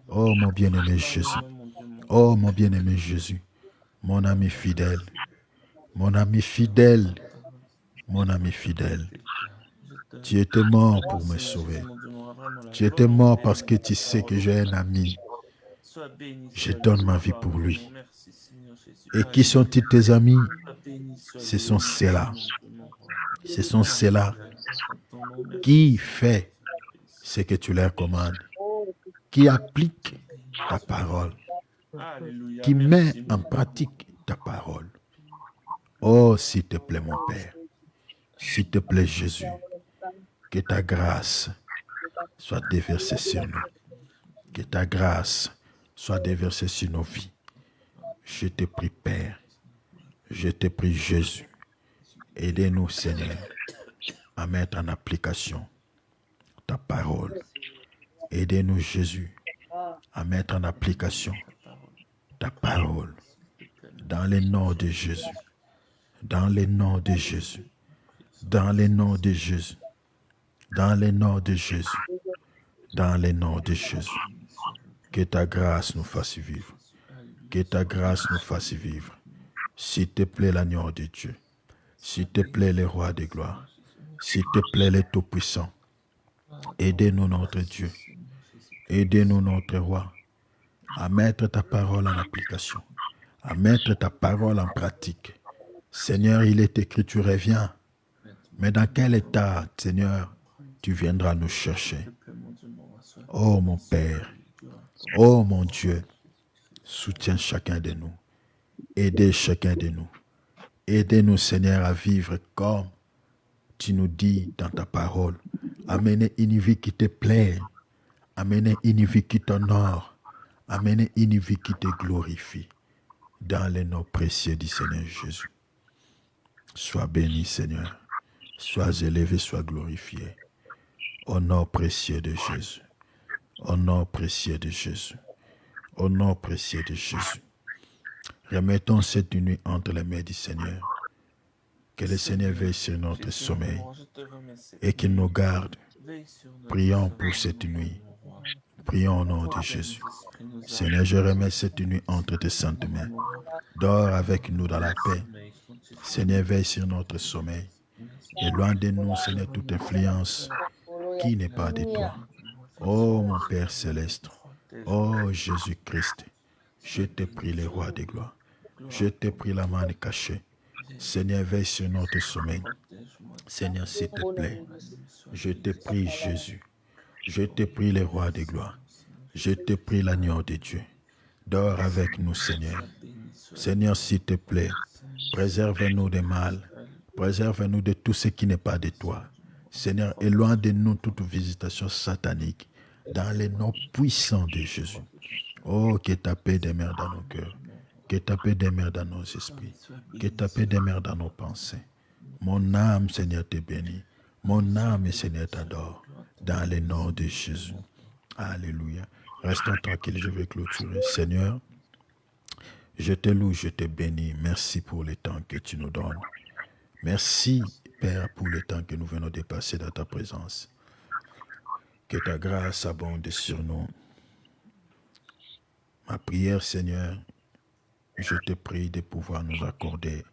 oh mon bien-aimé Jésus, oh mon bien-aimé Jésus, mon ami fidèle, mon ami fidèle, mon ami fidèle. Tu étais mort pour me sauver. Tu étais mort parce que tu sais que j'ai un ami. Je donne ma vie pour lui. Et qui sont-ils tes amis? Ce sont ceux-là. Ce sont ceux-là qui font ce que tu leur commandes, qui appliquent ta parole, qui met en pratique ta parole. Oh, s'il te plaît, mon Père, s'il te plaît, Jésus, que ta grâce soit déversée sur nous, que ta grâce soit déversée sur nos vies. Je te prie, Père, je te prie, Jésus, aidez-nous, Seigneur, à mettre en application ta parole. Aidez-nous, Jésus, à mettre en application ta parole. Dans le nom de Jésus. Dans le nom de Jésus. Dans le nom de Jésus. Dans le nom de Jésus. Dans le nom de Jésus. Que ta grâce nous fasse vivre. Que ta grâce nous fasse vivre. S'il te plaît, l'agneau de Dieu. S'il te plaît, le roi de gloire. S'il te plaît, le Tout-Puissant. Aidez-nous, notre Dieu. Aidez-nous, notre roi, à mettre ta parole en application, à mettre ta parole en pratique. Seigneur, il est écrit, tu reviens. Mais dans quel état, Seigneur, tu viendras nous chercher? Oh mon Père, oh mon Dieu, soutiens chacun de nous. Aidez chacun de nous. Aidez-nous, Seigneur, à vivre comme tu nous dis dans ta parole. Amener une vie qui te plaît. Amener une vie qui t'honore. Amener une vie qui te glorifie. Dans le nom précieux du Seigneur Jésus. Sois béni, Seigneur. Sois élevé, sois glorifié. Au nom précieux de Jésus. Au nom précieux de Jésus. Au nom précieux de Jésus. Remettons cette nuit entre les mains du Seigneur. Que le Seigneur veille sur notre sommeil et qu'il nous garde. Prions pour cette nuit. Prions au nom de Jésus. Seigneur, je remets cette nuit entre tes saintes mains. Dors avec nous dans la paix. Seigneur, veille sur notre sommeil. Et loin de nous, Seigneur, toute influence qui n'est pas de toi. Oh mon Père céleste, oh Jésus-Christ, je te prie, le roi des gloires. Je te prie, la main cachée. Seigneur, veille sur notre sommeil. Seigneur, s'il te plaît, je te prie, Jésus. Je te prie, le roi des gloires. Je te prie, l'agneau de Dieu. Dors avec nous, Seigneur. Seigneur, s'il te plaît, préserve-nous des mal. Préserve-nous de tout ce qui n'est pas de toi. Seigneur, éloigne de nous toute visitation satanique. Dans le nom puissant de Jésus. Oh, que ta paix demeure dans nos cœurs. Que ta paix demeure dans nos esprits. Que ta paix demeure dans nos pensées. Mon âme, Seigneur, te bénit. Mon âme, Seigneur, t'adore. Dans le nom de Jésus. Alléluia. Restons tranquilles, je vais clôturer. Seigneur, Je te loue, je te bénis. Merci pour le temps que tu nous donnes. Merci, Père, pour le temps que nous venons de passer dans ta présence. Que ta grâce abonde sur nous. Ma prière, Seigneur, je te prie de pouvoir nous accorder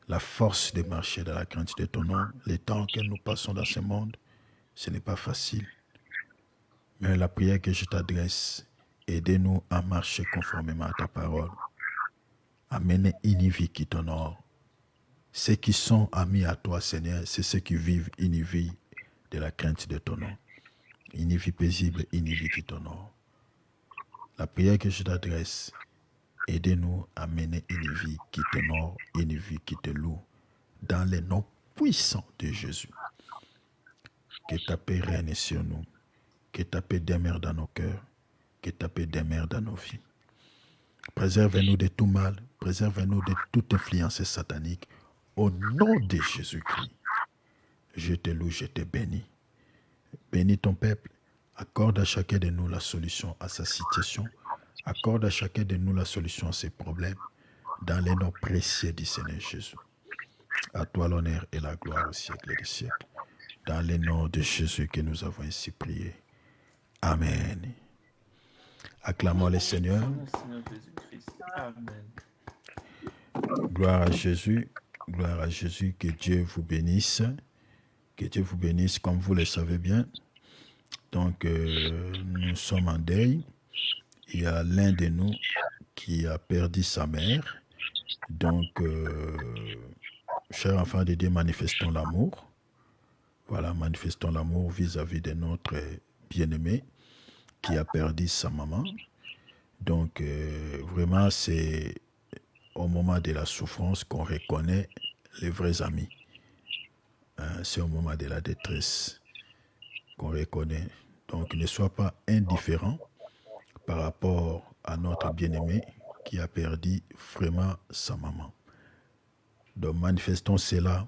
la force de marcher dans la crainte de ton nom. Les temps que nous passons dans ce monde, ce n'est pas facile. Mais la prière que je t'adresse, aidez-nous à marcher conformément à ta parole, à mener une vie qui t'honore. Ceux qui sont amis à toi, Seigneur, c'est ceux qui vivent une vie de la crainte de ton nom. Une vie paisible, une vie qui t'honore. La prière que je t'adresse, aidez-nous à mener une vie qui t'honore, une vie qui te loue, dans les noms puissants de Jésus. Que ta paix règne sur nous, que ta paix demeure dans nos cœurs, que ta paix demeure dans nos vies. Préserve-nous de tout mal, préserve-nous de toute influence satanique. Au nom de Jésus-Christ, je te loue, je te bénis. Bénis ton peuple, accorde à chacun de nous la solution à sa situation, accorde à chacun de nous la solution à ses problèmes, dans les noms précieux du Seigneur Jésus. À toi l'honneur et la gloire au siècle des siècles. Dans le nom de Jésus que nous avons ainsi prié. Amen. Acclamons le Seigneur. Amen. Gloire à Jésus. Gloire à Jésus. Que Dieu vous bénisse. Que Dieu vous bénisse comme vous le savez bien. Donc, nous sommes en deuil. Il y a l'un de nous qui a perdu sa mère. Donc, chers enfants de Dieu, manifestons l'amour. Voilà, manifestons l'amour vis-à-vis de notre bien-aimé qui a perdu sa maman. Donc, vraiment, c'est au moment de la souffrance qu'on reconnaît les vrais amis. C'est au moment de la détresse qu'on reconnaît. Donc, ne sois pas indifférent par rapport à notre bien-aimé qui a perdu vraiment sa maman. Donc, manifestons cela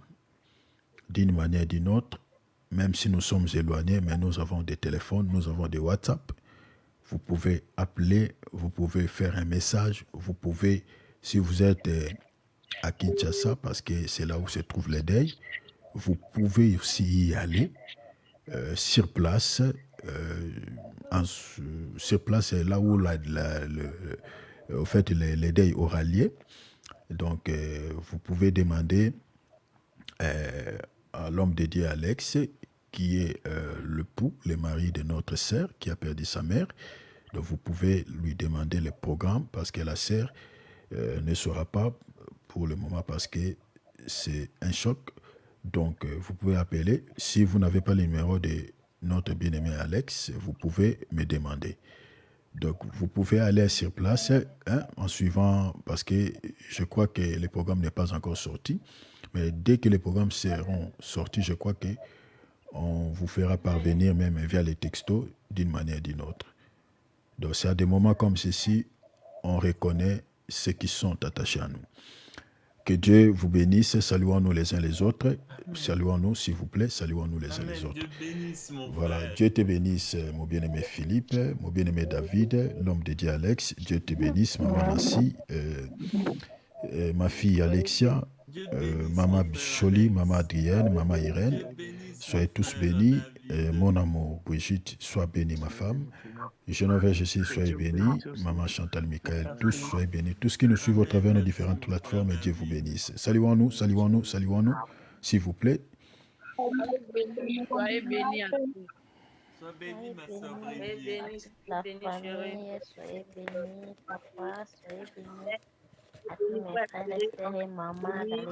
d'une manière ou d'une autre, même si nous sommes éloignés, mais nous avons des téléphones, nous avons des WhatsApp. Vous pouvez appeler, vous pouvez faire un message, vous pouvez, si vous êtes à Kinshasa, parce que c'est là où se trouve les deuils, vous pouvez aussi y aller sur place. Sur place, c'est là où au fait, les deuils aura lieu. Donc, vous pouvez demander à l'homme dédié Alex, qui est le mari de notre sœur qui a perdu sa mère. Donc vous pouvez lui demander le programme parce que la sœur ne sera pas pour le moment parce que c'est un choc. Donc vous pouvez appeler. Si vous n'avez pas le numéro de notre bien-aimé Alex, vous pouvez me demander. Donc vous pouvez aller sur place en suivant, parce que je crois que le programme n'est pas encore sorti. Mais dès que les programmes seront sortis, je crois qu'on vous fera parvenir même via les textos d'une manière ou d'une autre. Donc c'est à des moments comme ceci, on reconnaît ceux qui sont attachés à nous. Que Dieu vous bénisse, saluons-nous les uns les autres. Saluons-nous, s'il vous plaît, saluons-nous les uns les autres. Dieu bénisse mon Voilà, frère. Dieu te bénisse, mon bien-aimé Philippe, mon bien-aimé David, l'homme dédié Alex. Dieu te bénisse, maman Nancy, ma fille Alexia, Dieu bénisse maman mon frère Choli, Alex. maman Adrienne, maman Irène. Dieu bénisse Soyez mon tous frère bénis. David. Mon amour, Brigitte, sois bénie, ma femme. Geneviève, je suis, soyez bénie. Maman Chantal, Michael, tous soyez bénis. Tous qui nous suivent au travers de nos différentes plateformes, et Dieu vous bénisse. Saluons-nous, saluons-nous, saluons-nous, s'il vous plaît. Soyez bénis à tous. Sois bénie, ma soeur Soyez Brévier. bénis, La bénis, famille, soyez bénis, papa, soyez bénis, à tous mes frères et sœurs et maman dans les